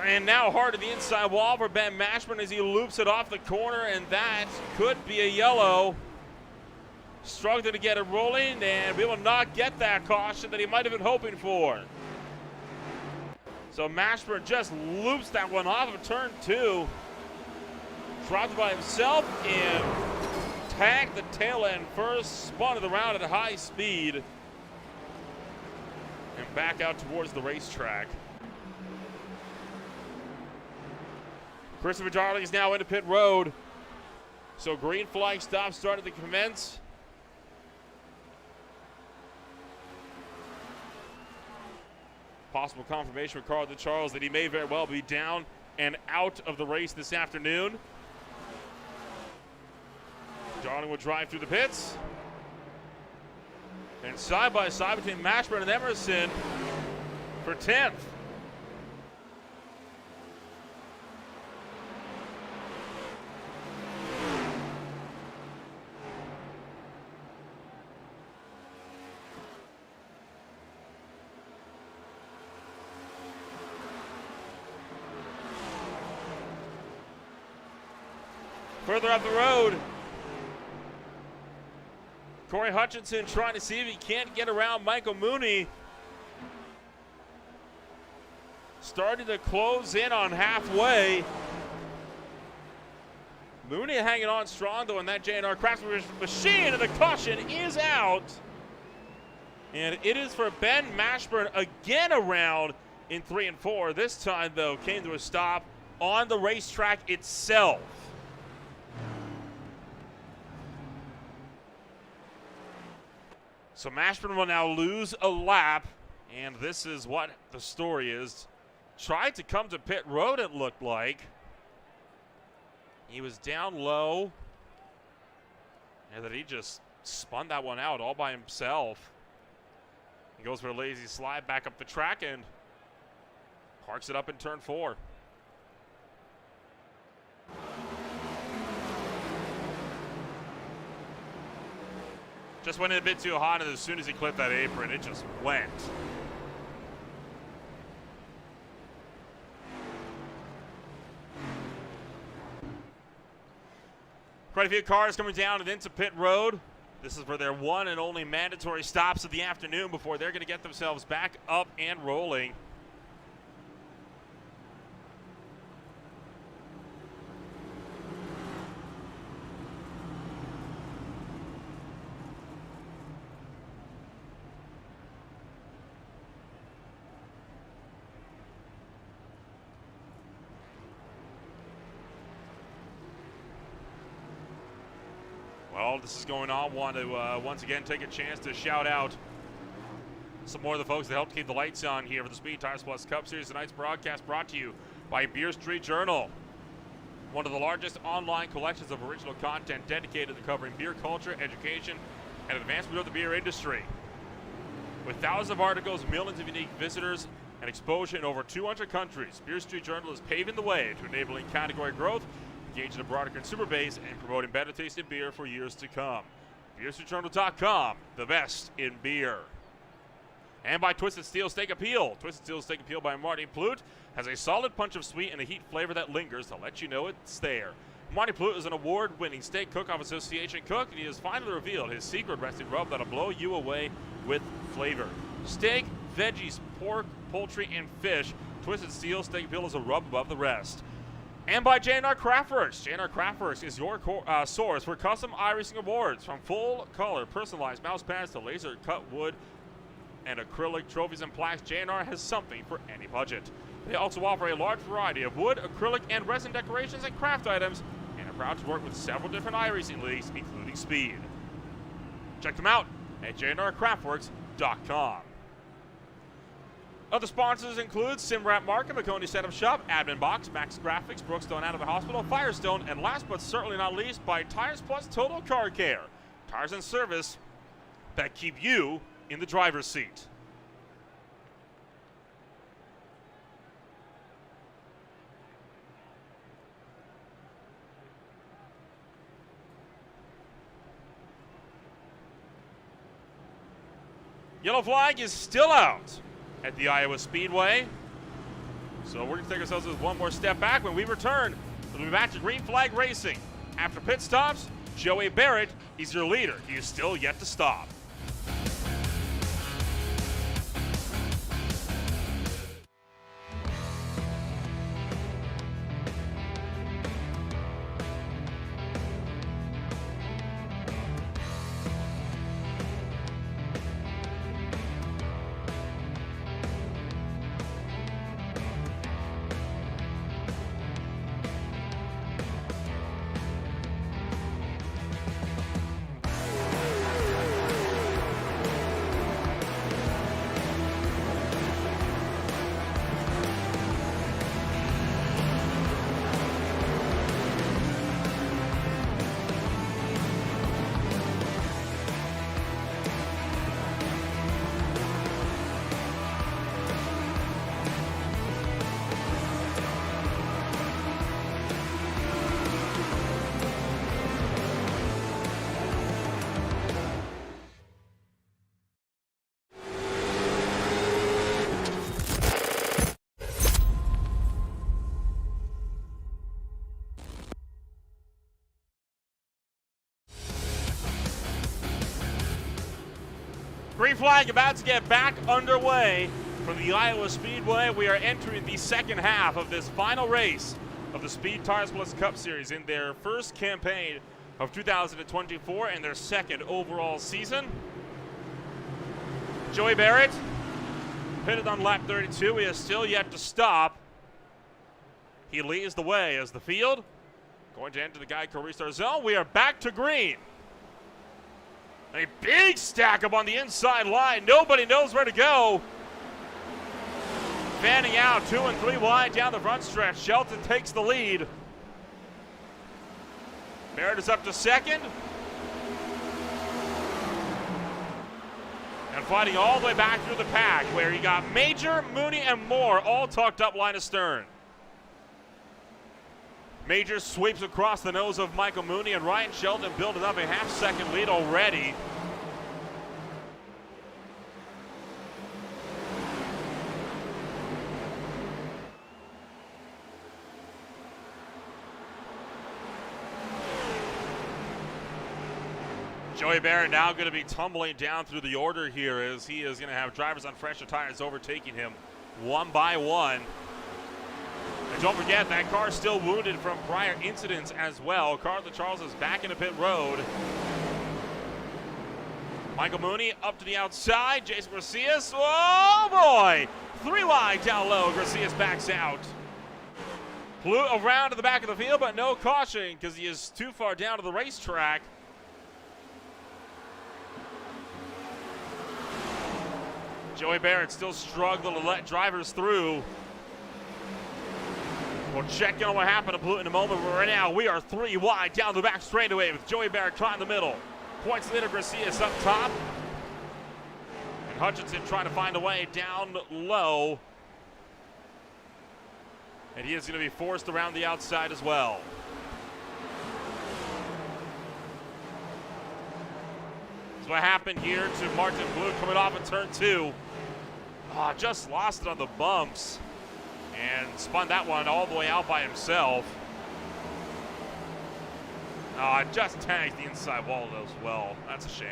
And now hard to the inside wall for Ben Mashburn as he loops it off the corner, and that could be a yellow. Struggling to get it rolling, and we will not get that caution that he might have been hoping for. So Mashburn just loops that one off of turn 2. Dropped by himself and tagged the tail end first, spun it around at a high speed, and back out towards the racetrack. Christopher Darling is now into pit road. So green flag stop started to commence. Possible confirmation for Carl DeCharles that he may very well be down and out of the race this afternoon. Darling will drive through the pits. And side by side between Mashburn and Emerson for 10th. Further up the road, Corey Hutchinson trying to see if he can't get around Michael Mooney. Starting to close in on halfway. Mooney hanging on strong though in that J&R Craftsman machine, and the caution is out. And it is for Ben Mashburn again around in 3 and 4. This time though came to a stop on the racetrack itself. So Mashburn will now lose a lap, and this is what the story is. Tried to come to pit road, it looked like. He was down low, and then he just spun that one out all by himself. He goes for a lazy slide back up the track and parks it up in turn 4. Just went in a bit too hot, and as soon as he clipped that apron, it just went. Quite a few cars coming down and into pit road. This is for their one and only mandatory stops of the afternoon before they're going to get themselves back up and rolling. Well, this is going on. Want to once again take a chance to shout out some more of the folks that helped keep the lights on here for the Speed Tires Plus Cup Series. Tonight's broadcast brought to you by Beer Street Journal, one of the largest online collections of original content dedicated to covering beer culture, education, and advancement of the beer industry. With thousands of articles, millions of unique visitors, and exposure in over 200 countries, Beer Street Journal is paving the way to enabling category growth, engaging a broader consumer base, and promoting better tasting beer for years to come. BeerStreetJournal.com, the best in beer. And by Twisted Steel Steak Appeal. Twisted Steel Steak Appeal by Marty Plute has a solid punch of sweet and a heat flavor that lingers to let you know it's there. Marty Plute is an award-winning Steak Cook-Off Association cook, and he has finally revealed his secret recipe rub that'll blow you away with flavor. Steak, veggies, pork, poultry, and fish. Twisted Steel Steak Appeal is a rub above the rest. And by J&R Craftworks. J&R Craftworks is your source for custom iRacing awards, from full-color personalized mouse pads to laser-cut wood and acrylic trophies and plaques. J&R has something for any budget. They also offer a large variety of wood, acrylic, and resin decorations and craft items, and are proud to work with several different iRacing leagues, including Speed. Check them out at jnrcraftworks.com. Other sponsors include SimWrap Market, McConey Setup Shop, Admin Box, Max Graphics, Brookstone Out of the Hospital, Firestone, and last but certainly not least, by Tires Plus Total Car Care. Tires and service that keep you in the driver's seat. Yellow flag is still out at the Iowa Speedway. So we're going to take ourselves one more step back. When we return, we'll be back to green flag racing. After pit stops, Joey Barrett is your leader. He is still yet to stop. Green flag about to get back underway from the Iowa Speedway. We are entering the second half of this final race of the Speed Tires Plus Cup Series in their first campaign of 2024 and their second overall season. Joey Barrett pitted on lap 32. He is still yet to stop. He leads the way as the field going to enter the Geico restart zone. We are back to green. A big stack up on the inside line. Nobody knows where to go. Fanning out 2 and 3 wide down the front stretch. Shelton takes the lead. Barrett is up to second. And fighting all the way back through the pack where he got Major, Mooney, and Moore all tucked up line of stern. Major sweeps across the nose of Michael Mooney, and Ryan Shelton building up a half-second lead already. Joey Barrett now going to be tumbling down through the order here as he is going to have drivers on fresher tires overtaking him one by one. And don't forget, that car still wounded from prior incidents as well. Carlton Charles is back into pit road. Michael Mooney up to the outside. Jason Garcias, oh boy! 3 wide down low, Garcias backs out. Flew around to the back of the field, but no caution because he is too far down to the racetrack. Joey Barrett still struggling to let drivers through. We'll check in on what happened to Blue in a moment, but right now we are 3 wide down the back straightaway with Joey Barrett caught in the middle. Points leader Garcias up top. And Hutchinson trying to find a way down low. And he is going to be forced around the outside as well. That's what happened here to Martin Blue coming off of turn 2. Oh, just lost it on the bumps. And spun that one all the way out by himself. Just tagged the inside wall as well. That's a shame.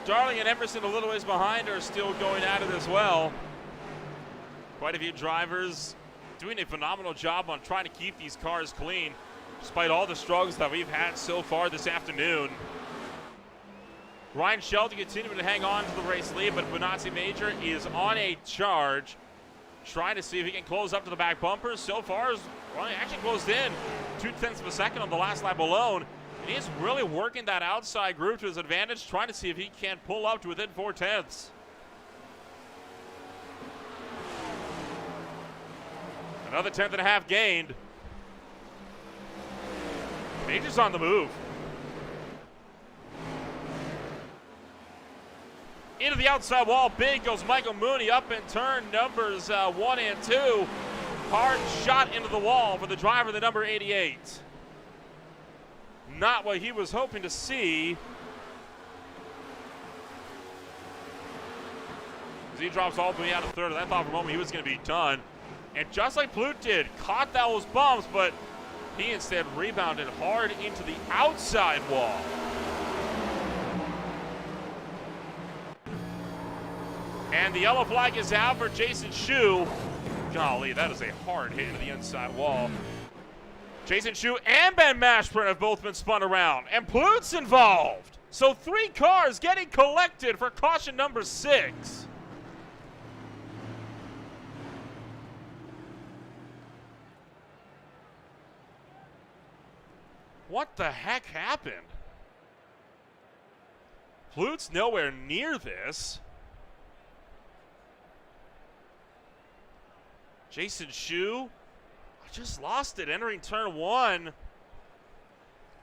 Darling and Emerson a little ways behind are still going at it as well. Quite a few drivers doing a phenomenal job on trying to keep these cars clean, despite all the struggles that we've had so far this afternoon. Ryan Shelton continuing to hang on to the race lead, but Benazzi Major is on a charge, trying to see if he can close up to the back bumpers. So far, well, he actually closed in 0.2 of a second on the last lap alone. And he's really working that outside group to his advantage, trying to see if he can pull up to within 0.4. Another 10.5 gained. Major's on the move. Into the outside wall, big goes Michael Mooney up in turn numbers 1 and 2. Hard shot into the wall for the driver, the number 88. Not what he was hoping to see. As he drops all the way out of third, and I thought for a moment he was going to be done. And just like Plout did, caught those bumps, but he instead rebounded hard into the outside wall. And the yellow flag is out for Jason Shu. Golly, that is a hard hit into the inside wall. Jason Shu and Ben Mashburn have both been spun around, and Plout's involved. So 3 cars getting collected for caution number 6. What the heck happened? Plout's nowhere near this. Jason Shu just lost it entering turn 1.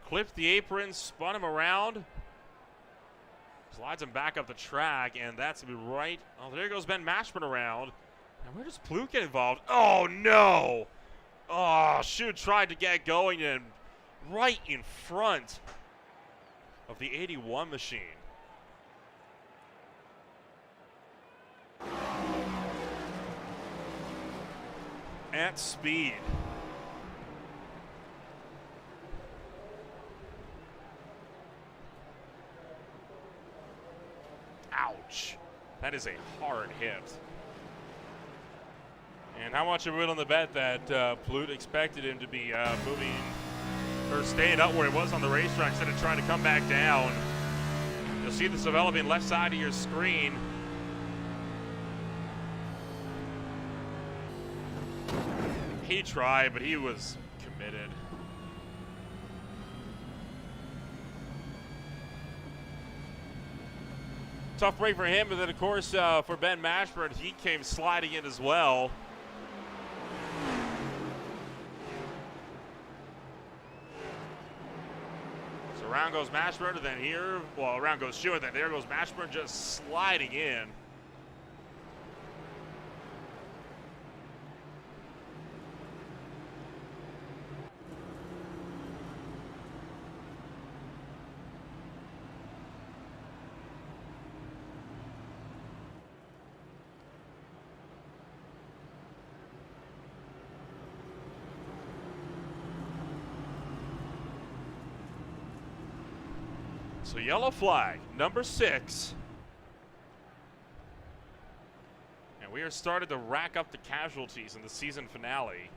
Clipped the apron, spun him around. Slides him back up the track, and that's going to be right. Oh, there goes Ben Mashburn around. Now, where does Plout get involved? Oh, no. Oh, Shu tried to get going and right in front of the 81 machine. At speed. Ouch. That is a hard hit. And how much are we willing to bet that Plout expected him to be moving or staying up where he was on the racetrack instead of trying to come back down? You'll see this developing left side of your screen. He tried, but he was committed. Tough break for him, but then, of course, for Ben Mashburn, he came sliding in as well. So around goes Mashburn, and then here, well, around goes Shu, and then there goes Mashburn just sliding in. So yellow flag, number 6. And we are starting to rack up the casualties in the season finale.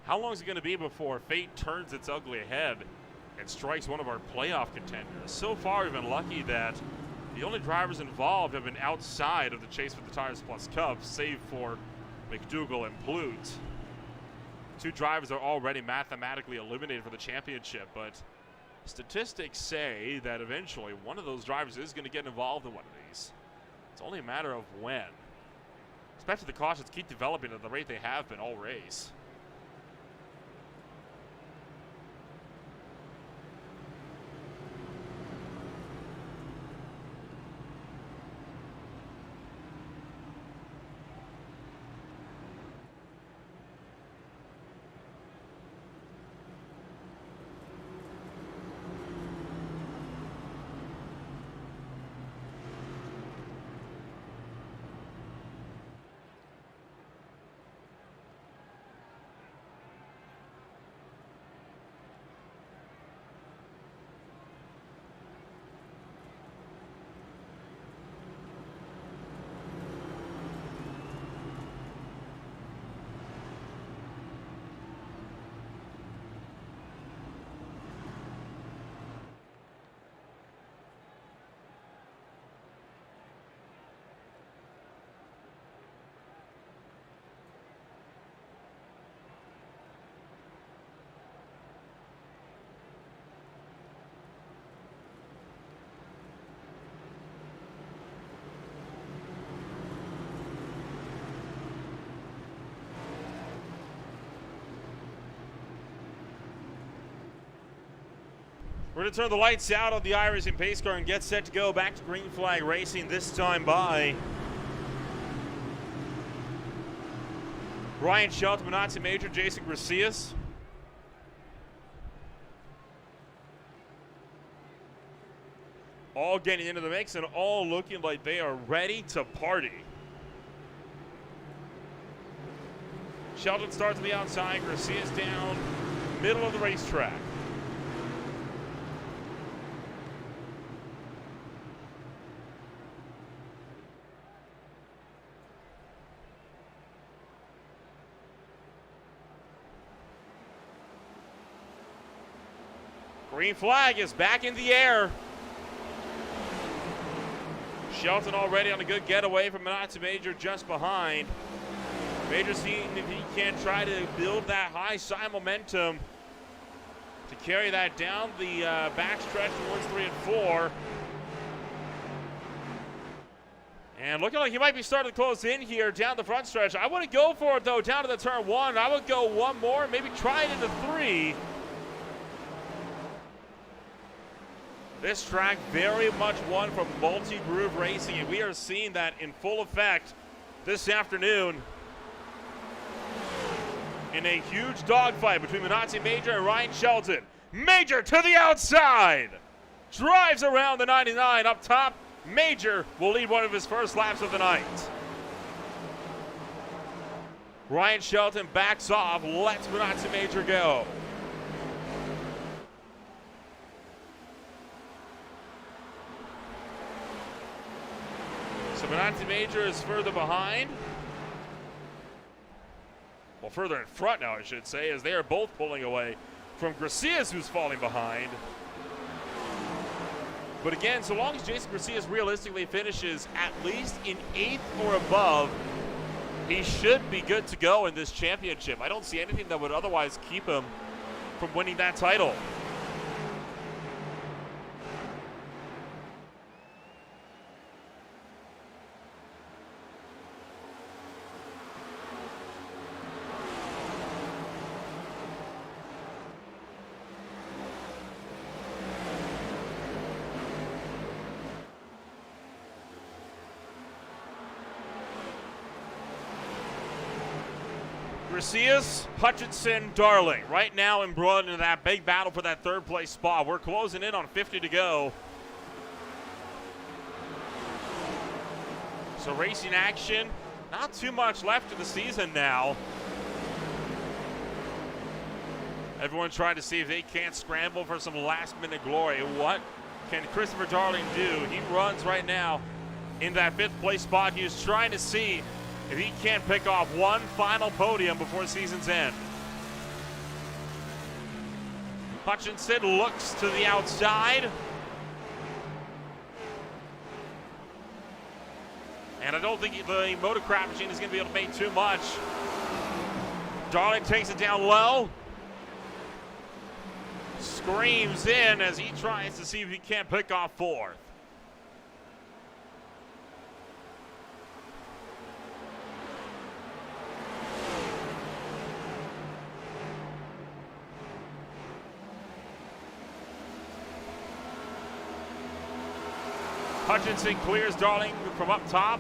How long is it going to be before fate turns its ugly head and strikes one of our playoff contenders? So far, we've been lucky that the only drivers involved have been outside of the chase for the Tires Plus Cup, save for McDougall and Plout. 2 drivers are already mathematically eliminated for the championship, but statistics say that eventually one of those drivers is going to get involved in one of these. It's only a matter of when. Especially the cautions keep developing at the rate they have been all race. We're going to turn the lights out on the iRacing pace car and get set to go back to green flag racing, this time by Ryan Shelton, Minazzi Major, Jason Gracias. All getting into the mix and all looking like they are ready to party. Shelton starts on the outside, Gracias down middle of the racetrack. Green flag is back in the air. Shelton already on a good getaway from Minazzi Major just behind. Major seeing if he can try to build that high side momentum to carry that down the backstretch towards 3 and 4. And looking like he might be starting to close in here down the front stretch. I wouldn't go for it though down to the turn 1. I would go one more, maybe try it into 3. This track very much one from multi-groove racing, and we are seeing that in full effect this afternoon in a huge dogfight between Minazzi Major and Ryan Shelton. Major to the outside, drives around the 99 up top. Major will lead one of his first laps of the night. Ryan Shelton backs off, lets Minazzi Major go. So Minazzi Major is further behind. Well, further in front now, I should say, as they are both pulling away from Gracias, who's falling behind. But again, so long as Jason Gracias realistically finishes at least in 8th or above, he should be good to go in this championship. I don't see anything that would otherwise keep him from winning that title. Gracias, Hutchinson, Darling, right now embroiled into that big battle for that 3rd place spot. We're closing in on 50 to go. So racing action, not too much left in the season now. Everyone trying to see if they can't scramble for some last-minute glory. What can Christopher Darling do? He runs right now in that 5th place spot. He is trying to see if he can't pick off one final podium before season's end. Hutchinson looks to the outside. And I don't think the Motorcraft machine is going to be able to make too much. Darling takes it down low. Screams in as he tries to see if he can't pick off 4th. Hutchinson clears Darling from up top.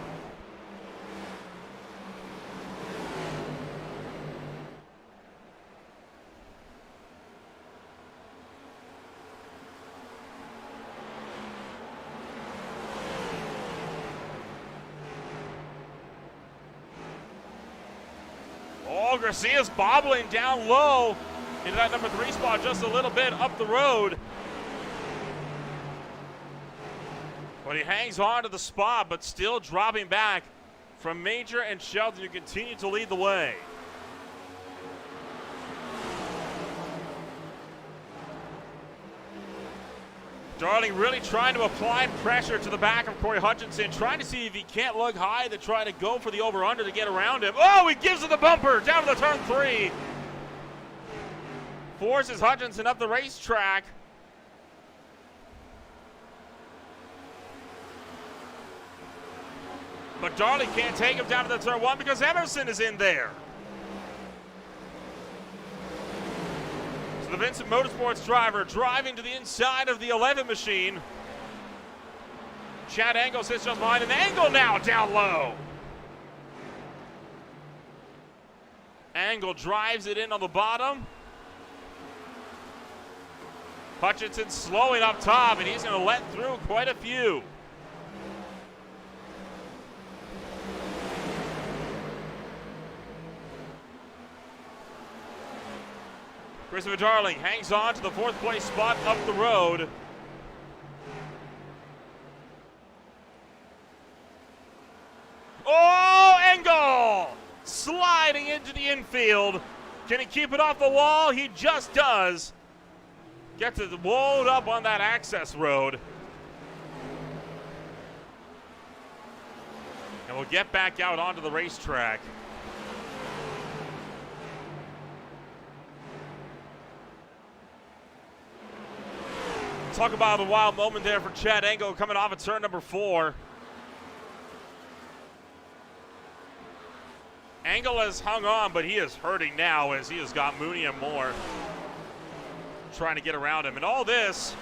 Oh, Garcia's bobbling down low into that number 3 spot just a little bit up the road. But he hangs on to the spot, but still dropping back from Major and Sheldon, who continue to lead the way. Darling really trying to apply pressure to the back of Corey Hutchinson, trying to see if he can't lug high to try to go for the over-under to get around him. Oh, he gives it the bumper down to the turn 3. Forces Hutchinson up the racetrack. But Darling can't take him down to the turn 1 because Emerson is in there. So the Vincent Motorsports driver driving to the inside of the 11 machine. Chad Angle sits just behind, and Angle now down low. Angle drives it in on the bottom. Hutchinson slowing up top, and he's going to let through quite a few. Christopher Darling hangs on to the 4th place spot up the road. Oh, Engel sliding into the infield. Can he keep it off the wall? He just does. Gets it walled up on that access road. And we'll get back out onto the racetrack. Talk about a wild moment there for Chad Angle coming off of turn number 4. Angle has hung on, but he is hurting now as he has got Mooney and more trying to get around him. And all this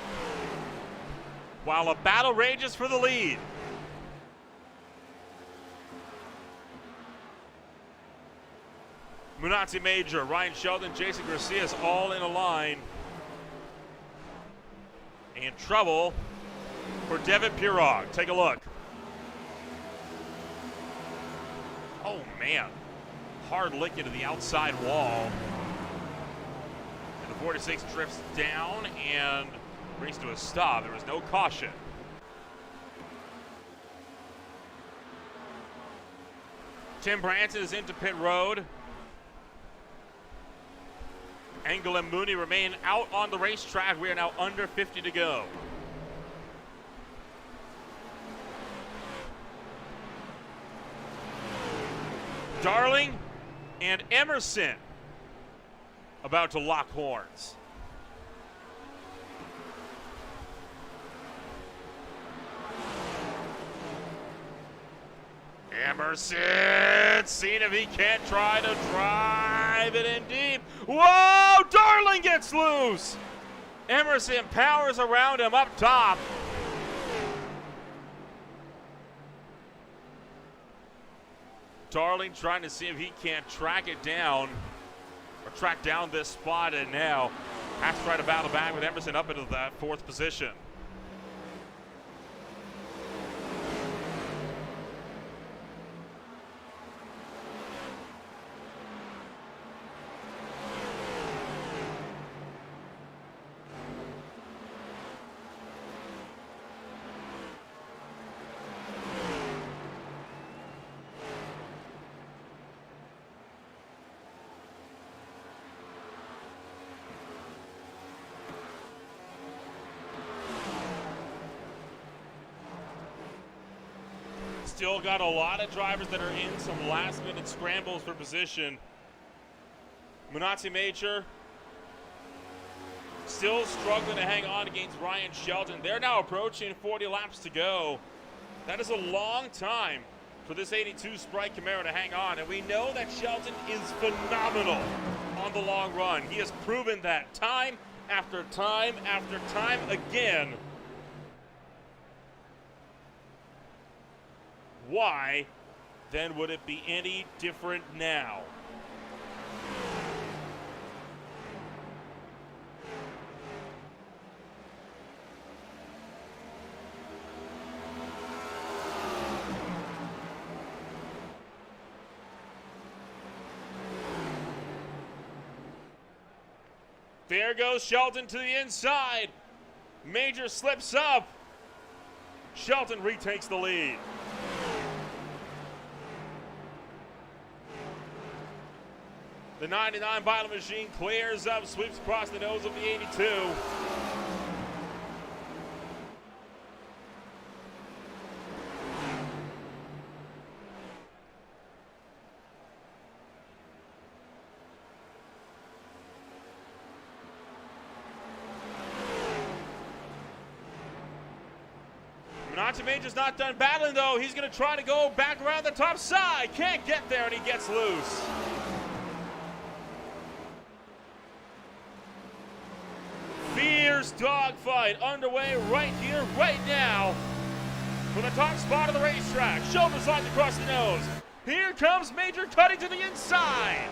while a battle rages for the lead. Munatzi Major, Ryan Sheldon, Jason Garcia is all in a line. And trouble for Devin Pirog. Take a look. Oh, man. Hard lick into the outside wall. And the 46 drifts down and brings to a stop. There was no caution. Tim Branson is into pit road. Angle and Mooney remain out on the racetrack. We are now under 50 to go. Darling and Emerson about to lock horns. Emerson, seeing if he can't try to drive it in deep. Whoa, Darling gets loose. Emerson powers around him up top. Darling trying to see if he can't track it down or track down this spot, and now has to try to battle back with Emerson up into that 4th position. Still got a lot of drivers that are in some last-minute scrambles for position. Munatzi Major still struggling to hang on against Ryan Sheldon. They're now approaching 40 laps to go. That is a long time for this 82 Sprite Camaro to hang on, and we know that Sheldon is phenomenal on the long run. He has proven that time after time after time again. Why then would it be any different now? There goes Shelton to the inside. Major slips up. Shelton retakes the lead. The 99 Vital Machine clears up, sweeps across the nose of the 82. Major's not done battling though. He's going to try to go back around the top side. Can't get there and he gets loose. Fierce dogfight underway right here, right now. From the top spot of the racetrack. Shoulder slides across the nose. Here comes Major cutting to the inside.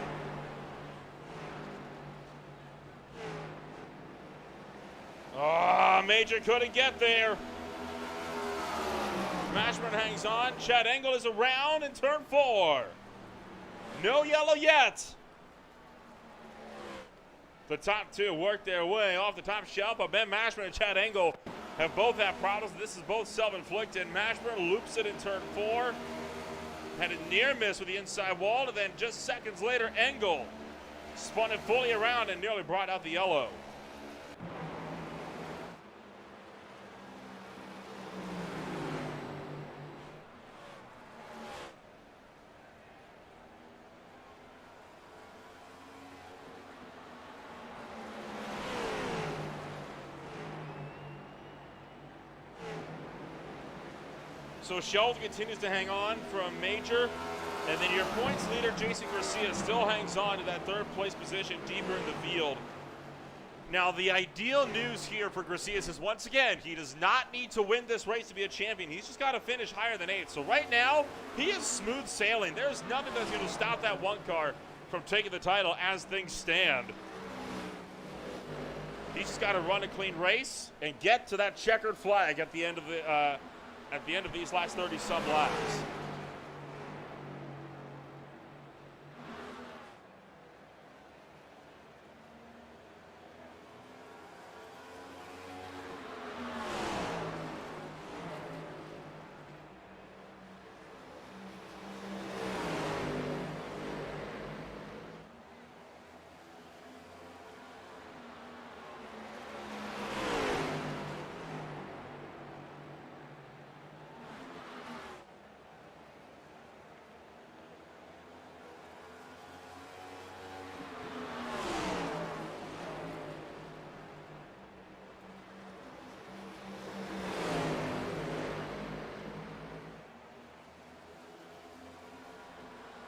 Major couldn't get there. Mashburn hangs on. Chad Engel is around in turn 4. No yellow yet. The top two work their way off the top shelf, but Ben Mashburn and Chad Engel have both had problems. This is both self-inflicted. Mashburn loops it in turn 4. Had a near miss with the inside wall, and then just seconds later, Engel spun it fully around and nearly brought out the yellow. So Shelton continues to hang on from Major, and then your points leader, Jason Garcia, still hangs on to that third place position deeper in the field. Now, the ideal news here for Garcia is once again, he does not need to win this race to be a champion. He's just got to finish higher than 8th. So right now, he is smooth sailing. There's nothing that's going to stop that one car from taking the title as things stand. He's just got to run a clean race and get to that checkered flag at the end of these last 30-some laps.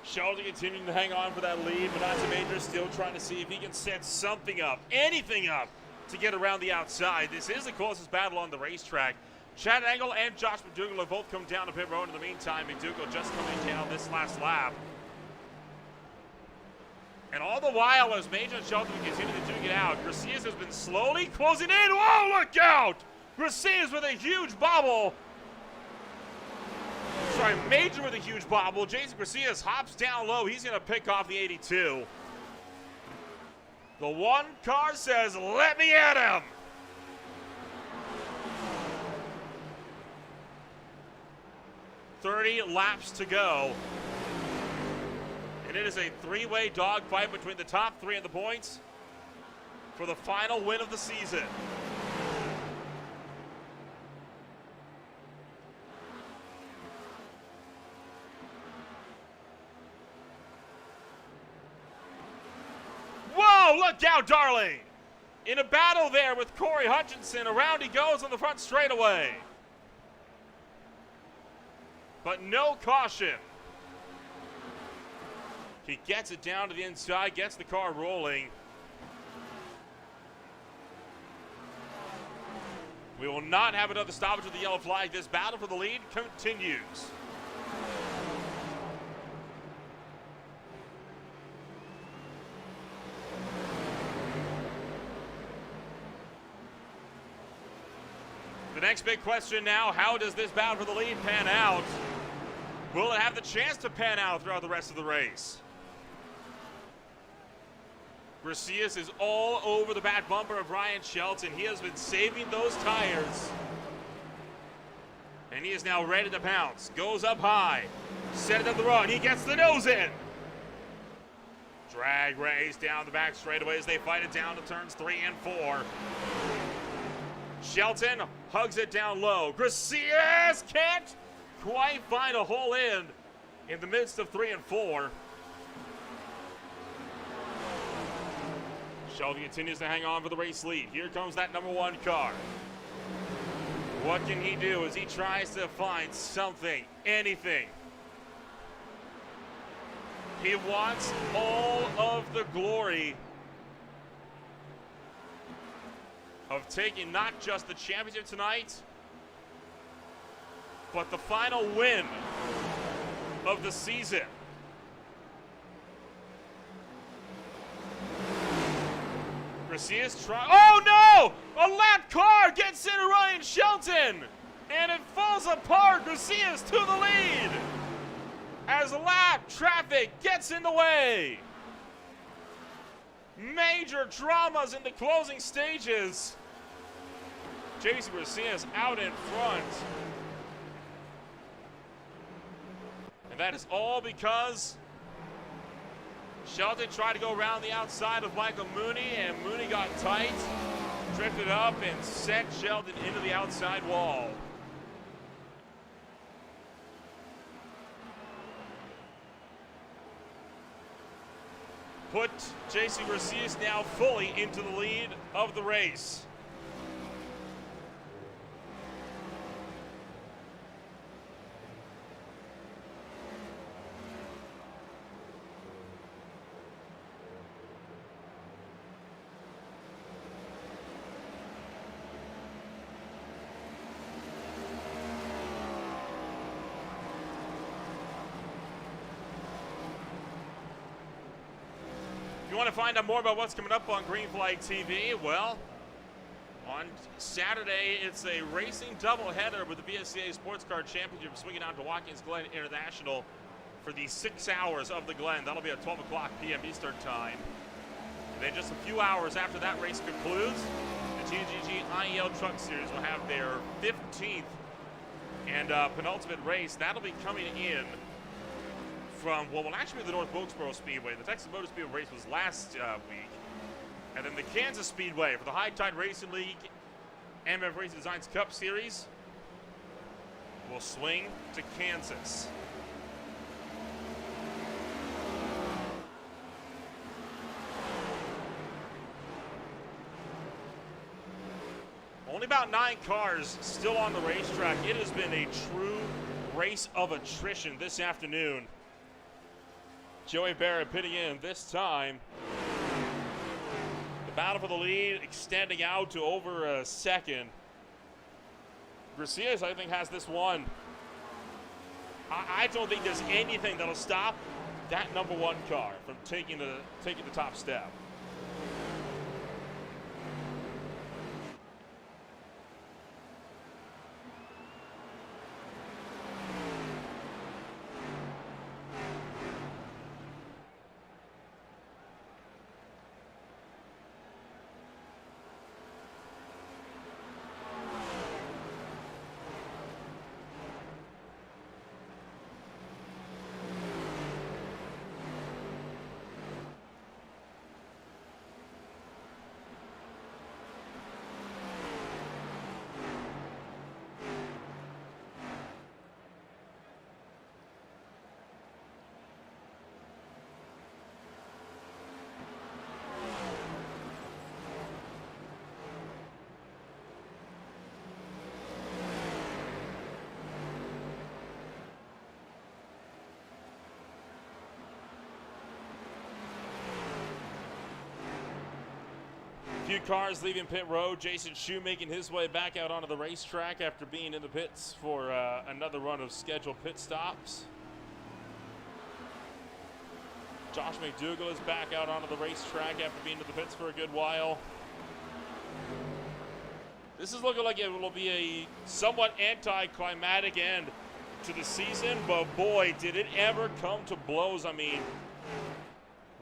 Shelton continuing to hang on for that lead. Manasa Major still trying to see if he can set something up, anything up, to get around the outside. This is the closest battle on the racetrack. Chad Engel and Josh McDougall have both come down to pit road in the meantime. McDougall just coming down this last lap. And all the while, as Major and Shelton continue to duke it out, Garcias has been slowly closing in. Whoa, look out! Garcias with a huge bobble. Sorry, Major with a huge bobble. Jason Garcias hops down low. He's going to pick off the 82. The one car says, let me at him. "30 laps to go. And it is a three-way dogfight between the top three in the points for the final win of the season. Whoa, look out, darling. In a battle there with Corey Hutchinson, around he goes on the front straightaway. But no caution. He gets it down to the inside, gets the car rolling. We will not have another stoppage with the yellow flag. This battle for the lead continues. next big question now, how does this battle for the lead pan out? Will it have the chance to pan out throughout the rest of the race? Garcias is all over the back bumper of Ryan Shelton. He has been saving those tires. And he is now ready to pounce. Goes up high. Set it up the run. He gets the nose in. Drag race down the back straightaway as they fight it down to turns 3 and 4. Shelton hugs it down low. Garcias can't quite find a hole in the midst of 3 and 4. Shelton continues to hang on for the race lead. Here comes that number 1 car. What can he do as he tries to find something, anything? He wants all of the glory of taking not just the championship tonight, but the final win of the season. Garcias oh no! A lap car gets into Ryan Shelton! And it falls apart. Garcias to the lead! As lap traffic gets in the way. Major dramas in the closing stages. JC Garcias out in front. And that is all because Shelton tried to go around the outside of Michael Mooney, and Mooney got tight, drifted up, and sent Shelton into the outside wall. Put JC Garcias now fully into the lead of the race. If you want to find out more about what's coming up on Green Flag TV, well, on Saturday, it's a racing doubleheader with the VSCA Sports Car Championship swinging out to Watkins Glen International for the 6 hours of the Glen. That'll be at 12 o'clock p.m. Eastern Time. And then just a few hours after that race concludes, the GGG IEL Truck Series will have their 15th and penultimate race. That'll be coming in from what will actually be the North Wilkesboro Speedway. The Texas Motor Speedway race was last week. And then the Kansas Speedway for the High Tide Racing League MF Racing Designs Cup Series will swing to Kansas. Only about 9 cars still on the racetrack. It has been a true race of attrition this afternoon. Joey Barrett pitting in this time. The battle for the lead extending out to over a second. Garcias, I think, has this one. I don't think there's anything that'll stop that number 1 car from taking the top step. Few cars leaving pit road. Jason Shue making his way back out onto the racetrack after being in the pits for another run of scheduled pit stops. Josh McDougall is back out onto the racetrack after being in the pits for a good while. This is looking like it will be a somewhat anticlimactic end to the season, but boy, did it ever come to blows. I mean,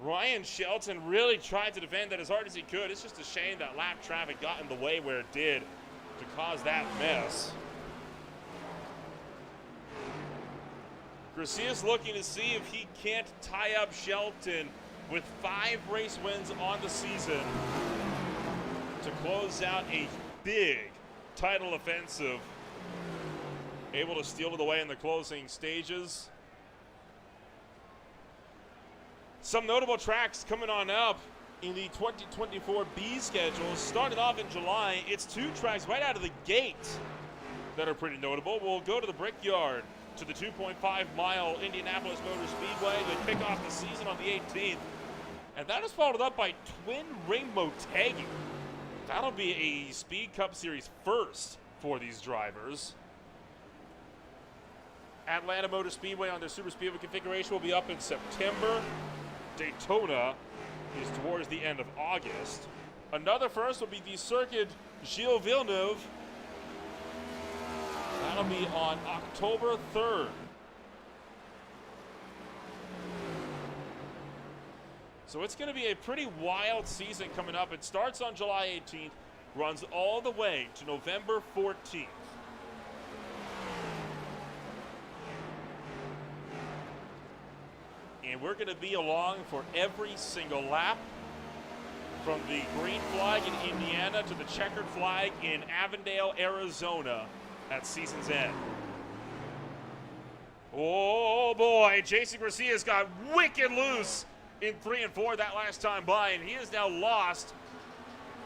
Ryan Shelton really tried to defend that as hard as he could. It's just a shame that lap traffic got in the way where it did to cause that mess. Garcia's looking to see if he can't tie up Shelton with 5 race wins on the season to close out a big title offensive. Able to steal it away in the closing stages. Some notable tracks coming on up in the 2024 B schedule. Started off in July, it's 2 tracks right out of the gate that are pretty notable. We'll go to the Brickyard, to the 2.5-mile Indianapolis Motor Speedway. They kick off the season on the 18th. And that is followed up by Twin Ring Motegi. That'll be a Speed Cup Series first for these drivers. Atlanta Motor Speedway on their Super Speedway configuration will be up in September. Daytona is towards the end of August. Another first will be the Circuit Gilles Villeneuve. That'll be on October 3rd. So it's going to be a pretty wild season coming up. It starts on July 18th, runs all the way to November 14th. And we're going to be along for every single lap, from the green flag in Indiana to the checkered flag in Avondale, Arizona at season's end. Oh boy, Jason Garcia's got wicked loose in 3 and 4 that last time by, and he has now lost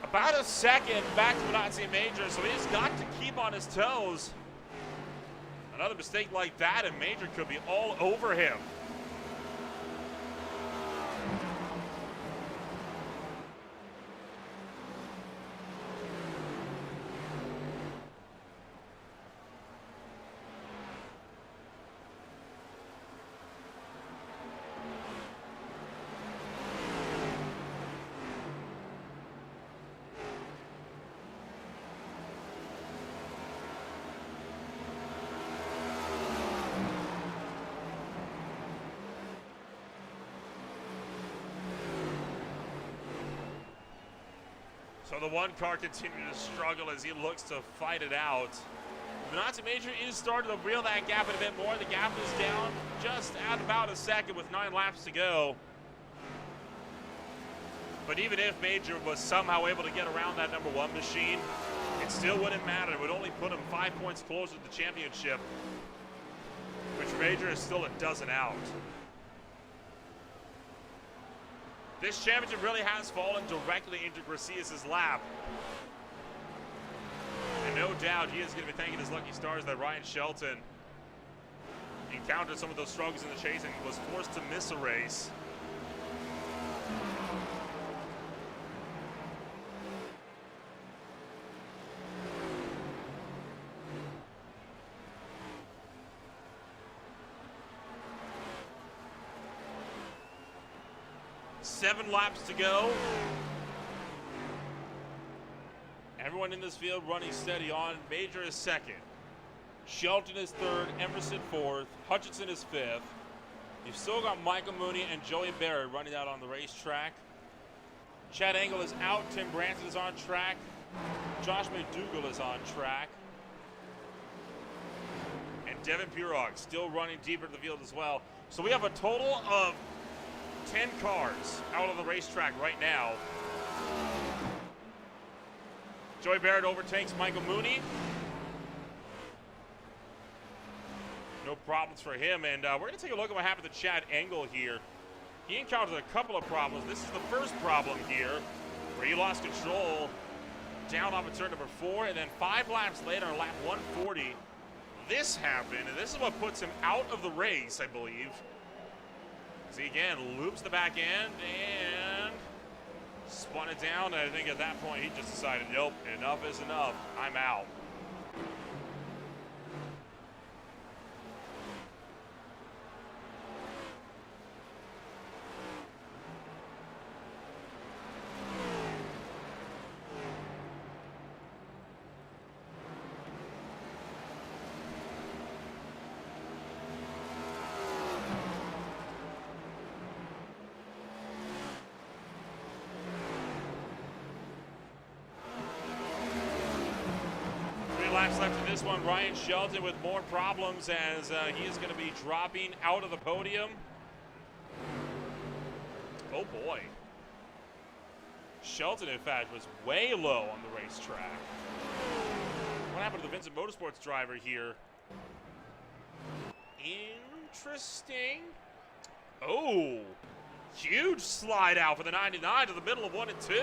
about a second back to Nazi Major, so he's got to keep on his toes. Another mistake like that, and Major could be all over him. So the one car continuing to struggle as he looks to fight it out. The Nazi Major is starting to reel that gap in a bit more. The gap is down just at about a second with 9 laps to go. But even if Major was somehow able to get around that number 1 machine, it still wouldn't matter. It would only put him 5 points closer to the championship, which Major is still a dozen out. This championship really has fallen directly into Garcia's lap. And no doubt he is going to be thanking his lucky stars that Ryan Shelton encountered some of those struggles in the chase and was forced to miss a race. Seven laps to go. Everyone in this field running steady on. Major is second. Shelton is third. Emerson fourth. Hutchinson is fifth. You've still got Michael Mooney and Joey Barrett running out on the racetrack. Chad Engel is out. Tim Branson is on track. Josh McDougall is on track. And Devin Purog still running deeper in the field as well. So we have a total of 10 cars out on the racetrack right now. Joey Barrett overtakes Michael Mooney. No problems for him. And we're going to take a look at what happened to Chad Engel here. He encountered a couple of problems. This is the first problem here, where he lost control down off of turn number 4. And then 5 laps later, on lap 140, this happened. And this is what puts him out of the race, I believe. He again loops the back end and spun it down. And I think at that point he just decided, nope, enough is enough. I'm out. laps left in this one. Ryan Shelton with more problems as he is going to be dropping out of the podium. Oh boy. Shelton, in fact, was way low on the racetrack. What happened to the Vincent Motorsports driver here? Interesting. Oh, huge slide out for the 99 to the middle of 1 and 2.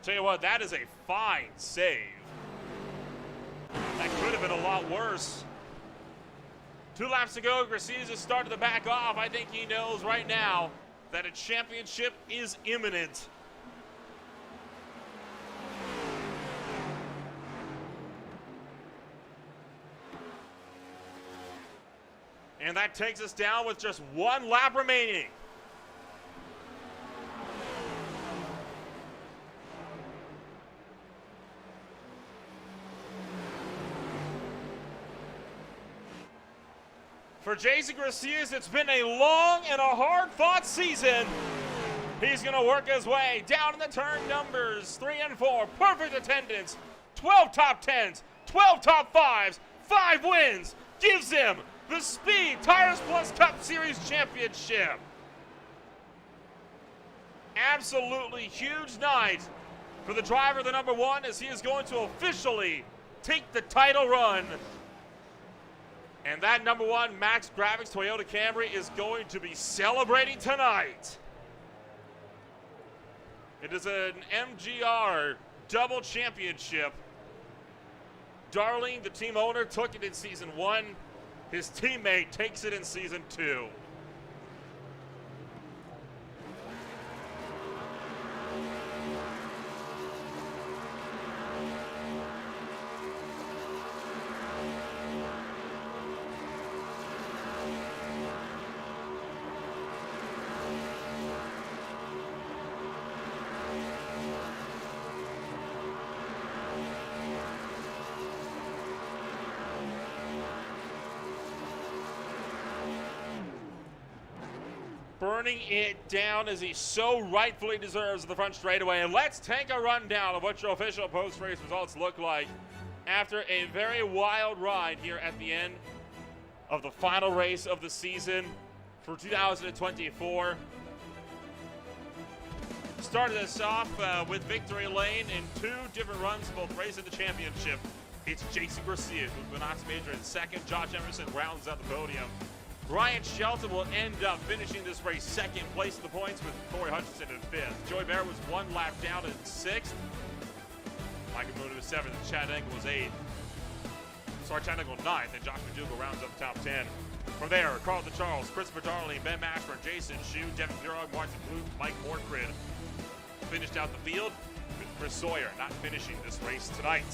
Tell you what, that is a fine save. That could have been a lot worse. 2 laps to go. Garcia's just started to back off. I think he knows right now that a championship is imminent. And that takes us down with just 1 lap remaining. For Jason Garcia, it's been a long and a hard-fought season. He's going to work his way down in the turn numbers 3 and 4. Perfect attendance, 12 top 10s, 12 top 5s, 5 wins. Gives him the Speed Tires Plus Cup Series Championship. Absolutely huge night for the driver of the number 1 as he is going to officially take the title run. And that number 1 Max Graphics Toyota Camry is going to be celebrating tonight. It is an MGR double championship. Darling, the team owner, took it in season 1. His teammate takes it in season 2. Burning it down as he so rightfully deserves at the front straightaway. And let's take a rundown of what your official post-race results look like after a very wild ride here at the end of the final race of the season for 2024. Started us off with victory lane in 2 different runs, both racing the championship. It's Jason Garcia, who's been Major in second. Josh Emerson rounds out the podium. Ryan Shelton will end up finishing this race second place in the points with Corey Hutchinson in 5th. Joey Barrett was 1 lap down in 6th. Michael Moon was 7th, and Chad Engel was 8th. Chad Engel 9th, and Josh McDougall rounds up the top 10. From there, Carlton Charles, Christopher Darling, Ben Mashburn, Jason Shue, Devin Burog, Martin Blue, Mike Mortgrid finished out the field with Chris Sawyer not finishing this race tonight.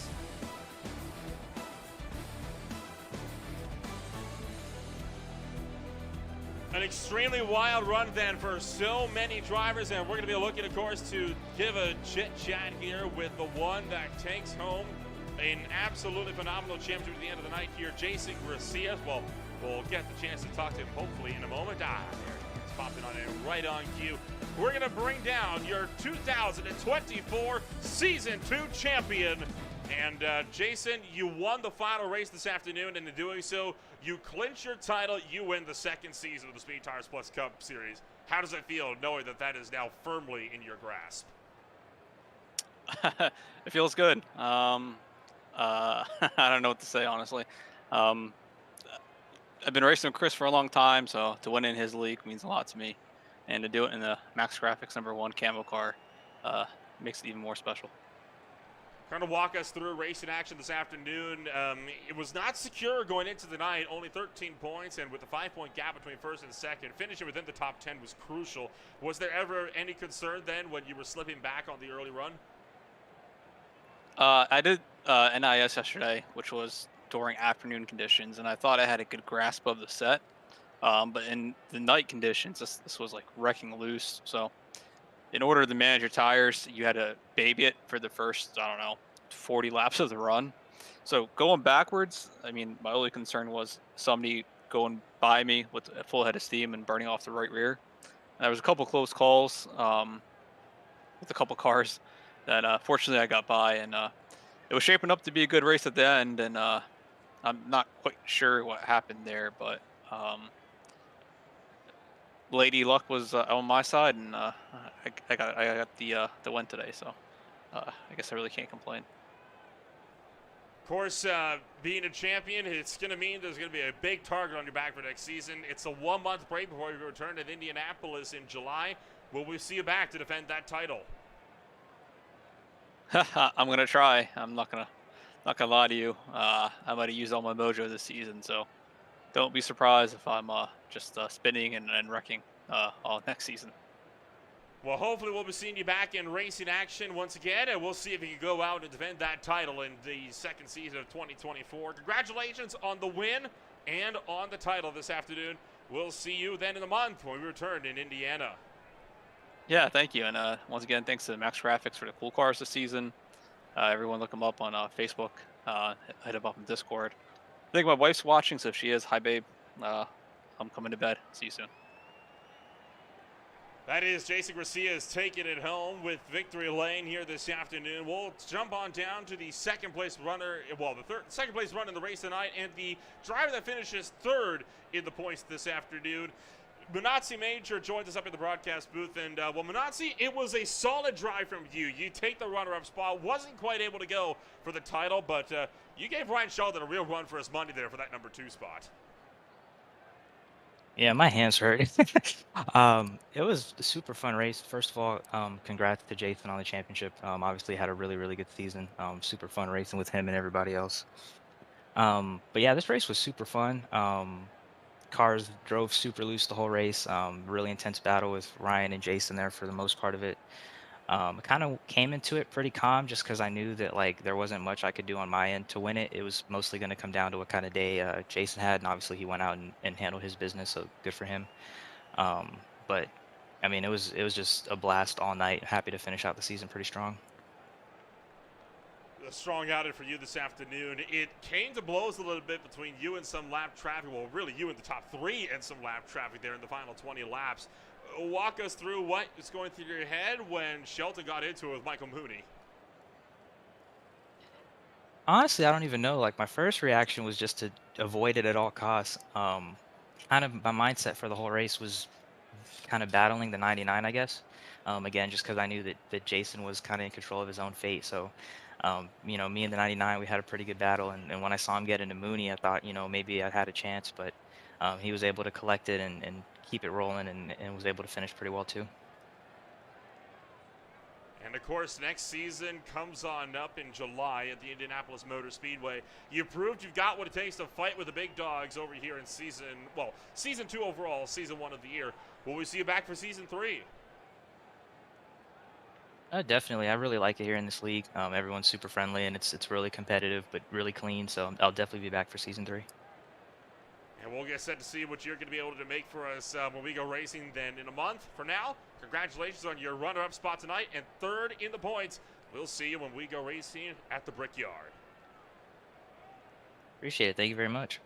An extremely wild run then for so many drivers, and we're going to be looking, of course, to give a chit-chat here with the one that takes home an absolutely phenomenal championship at the end of the night here, Jason Garcia. Well, we'll get the chance to talk to him hopefully in a moment. There he is, popping on in right on cue. We're going to bring down your 2024 Season 2 champion. And Jason, you won the final race this afternoon, and in doing so, you clinch your title. You win the 2nd season of the Speed Tires Plus Cup Series. How does it feel knowing that that is now firmly in your grasp? It feels good. I don't know what to say, honestly. I've been racing with Chris for a long time, so to win in his league means a lot to me. And to do it in the Max Graphics number 1 camo car makes it even more special. Kind of walk us through racing action this afternoon. It was not secure going into the night, only 13 points, and with a 5-point gap between 1st and 2nd, finishing within the top 10 was crucial. Was there ever any concern then when you were slipping back on the early run? I did NIS yesterday, which was during afternoon conditions, and I thought I had a good grasp of the set. But in the night conditions, this was like wrecking loose. So in order to manage your tires, you had to baby it for the first, 40 laps of the run. So going backwards, I mean, my only concern was somebody going by me with a full head of steam and burning off the right rear. And there was a couple close calls with a couple cars that fortunately I got by, and it was shaping up to be a good race at the end, and I'm not quite sure what happened there, but Lady Luck was on my side, and I got the win today, so I guess I really can't complain. Of course, being a champion, it's going to mean there's going to be a big target on your back for next season. It's a 1-month break before you return to Indianapolis in July. Will we see you back to defend that title? I'm gonna try. I'm not gonna lie to you. I might have used all my mojo this season, so don't be surprised if I'm just spinning and wrecking all next season. Well, hopefully we'll be seeing you back in racing action once again, and we'll see if you can go out and defend that title in the second season of 2024. Congratulations on the win and on the title this afternoon. We'll see you then in a month when we return in Indiana. Yeah, thank you. And once again, thanks to Max Graphics for the cool cars this season. Everyone look them up on Facebook. Hit them up in Discord. I think my wife's watching, so if she is, hi, babe. I'm coming to bed. See you soon. That is Jason Garcia's taking it home with victory lane here this afternoon. We'll jump on down to the second place runner, well, the second place runner in the race tonight, and the driver that finishes third in the points this afternoon. Manazzi Major joins us up in the broadcast booth, and well, Manazzi, it was a solid drive from you. You take the runner-up spot, wasn't quite able to go for the title, but you gave Ryan Sheldon a real run for his money there for that number 2 spot. Yeah, my hands hurt. It was a super fun race. First of all, congrats to Jason on the championship. Obviously had a really, really good season. Super fun racing with him and everybody else. But yeah, this race was super fun. Cars drove super loose the whole race. Really intense battle with Ryan and Jason there for the most part of it. I kind of came into it pretty calm just because I knew that like there wasn't much I could do on my end to win it. It was mostly going to come down to what kind of day Jason had, and obviously he went out and handled his business, so good for him. But I mean, it was just a blast all night. Happy to finish out the season pretty strong. A strong outing for you this afternoon. It came to blows a little bit between you and some lap traffic. Well, really you and the top 3 and some lap traffic there in the final 20 laps. Walk us through what was going through your head when Shelton got into it with Michael Mooney. Honestly, I don't even know. Like my first reaction was just to avoid it at all costs. Kind of my mindset for the whole race was kind of battling the 99, I guess. Again, just because I knew that Jason was kind of in control of his own fate. So, you know, me and the 99, we had a pretty good battle. And when I saw him get into Mooney, I thought, you know, maybe I had a chance. But he was able to collect it and keep it rolling and was able to finish pretty well too. And of course, next season comes on up in July at the Indianapolis Motor Speedway. You proved you've got what it takes to fight with the big dogs over here in season 2 overall, season 1 of the year. Will we see you back for season 3? Definitely. I really like it here in this league. Everyone's super friendly and it's really competitive, but really clean. So I'll definitely be back for season 3. And we'll get set to see what you're going to be able to make for us when we go racing then in a month. For now, congratulations on your runner-up spot tonight and 3rd in the points. We'll see you when we go racing at the Brickyard. Appreciate it. Thank you very much.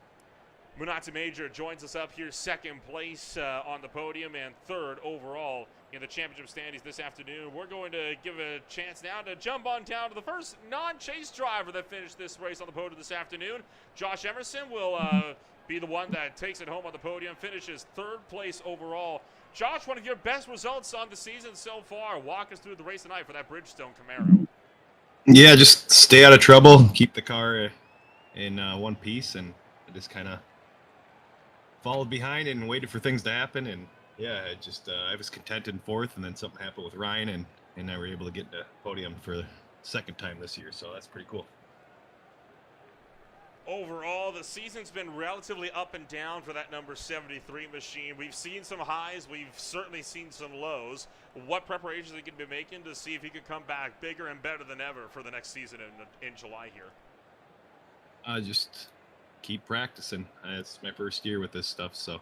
Manazzi Major joins us up here, 2nd place on the podium and 3rd overall in the championship standings this afternoon. We're going to give a chance now to jump on down to the first non-chase driver that finished this race on the podium this afternoon. Josh Emerson will be the one that takes it home on the podium, finishes 3rd place overall. Josh, one of your best results on the season so far. Walk us through the race tonight for that Bridgestone Camaro. Yeah, just stay out of trouble, keep the car in one piece, and I just kind of followed behind and waited for things to happen. And yeah, I was content in 4th, and then something happened with Ryan, and I were able to get the podium for the 2nd time this year, so that's pretty cool. Overall, the season's been relatively up and down for that number 73 machine. We've seen some highs. We've certainly seen some lows. What preparations are you going to be making to see if he could come back bigger and better than ever for the next season in July here? Just keep practicing. It's my first year with this stuff, so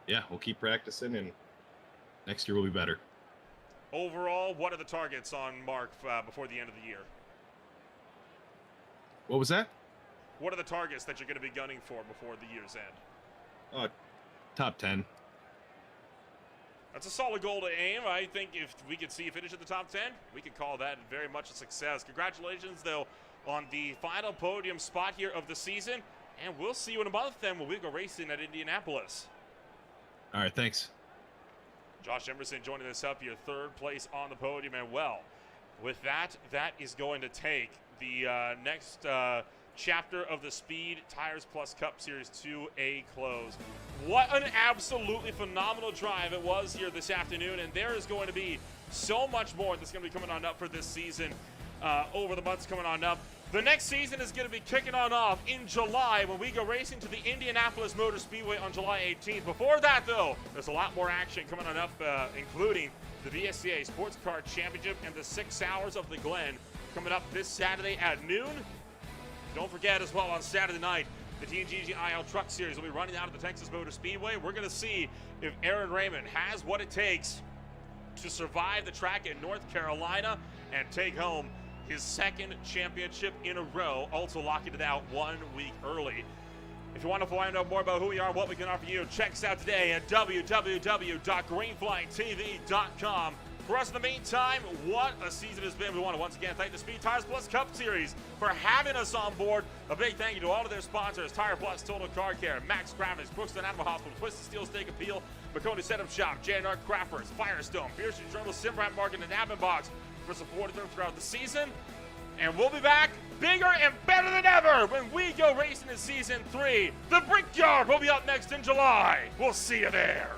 yeah, we'll keep practicing, and next year will be better. Overall, what are the targets on Mark before the end of the year? What was that? What are the targets that you're going to be gunning for before the year's end? Top 10. That's a solid goal to aim. I think if we could see you finish at the top 10, we could call that very much a success. Congratulations, though, on the final podium spot here of the season. And we'll see you in a month then when we go racing at Indianapolis. All right, thanks. Josh Emerson joining us up here, third place on the podium. And well, with that, that is going to take the next chapter of the Speed Tires Plus Cup Series to a close. What an absolutely phenomenal drive it was here this afternoon, and there is going to be so much more that's going to be coming on up for this season over the months coming on up. The next season is going to be kicking on off in July when we go racing to the Indianapolis Motor Speedway on July 18th. Before that, though, there's a lot more action coming on up, including the VSCA Sports Car Championship and the 6 Hours of the Glen coming up this Saturday at noon. Don't forget as well on Saturday night, the TNGGIL Truck Series will be running out of the Texas Motor Speedway. We're going to see if Aaron Raymond has what it takes to survive the track in North Carolina and take home his second championship in a row, also locking it out 1 week early. If you want to find out more about who we are and what we can offer you, check us out today at www.greenflytv.com. For us in the meantime, what a season it's been. We want to once again thank the Speed Tires Plus Cup Series for having us on board. A big thank you to all of their sponsors, Tire Plus, Total Car Care, Max Graphics, Brookston Animal Hospital, Twisted Steel Steak Appeal, McConey Setup Shop, J&R Crafters, Firestone, Pearson Journal, Simrat Market, and Abinbox for supporting them throughout the season. And we'll be back bigger and better than ever when we go racing in Season 3. The Brickyard will be up next in July. We'll see you there.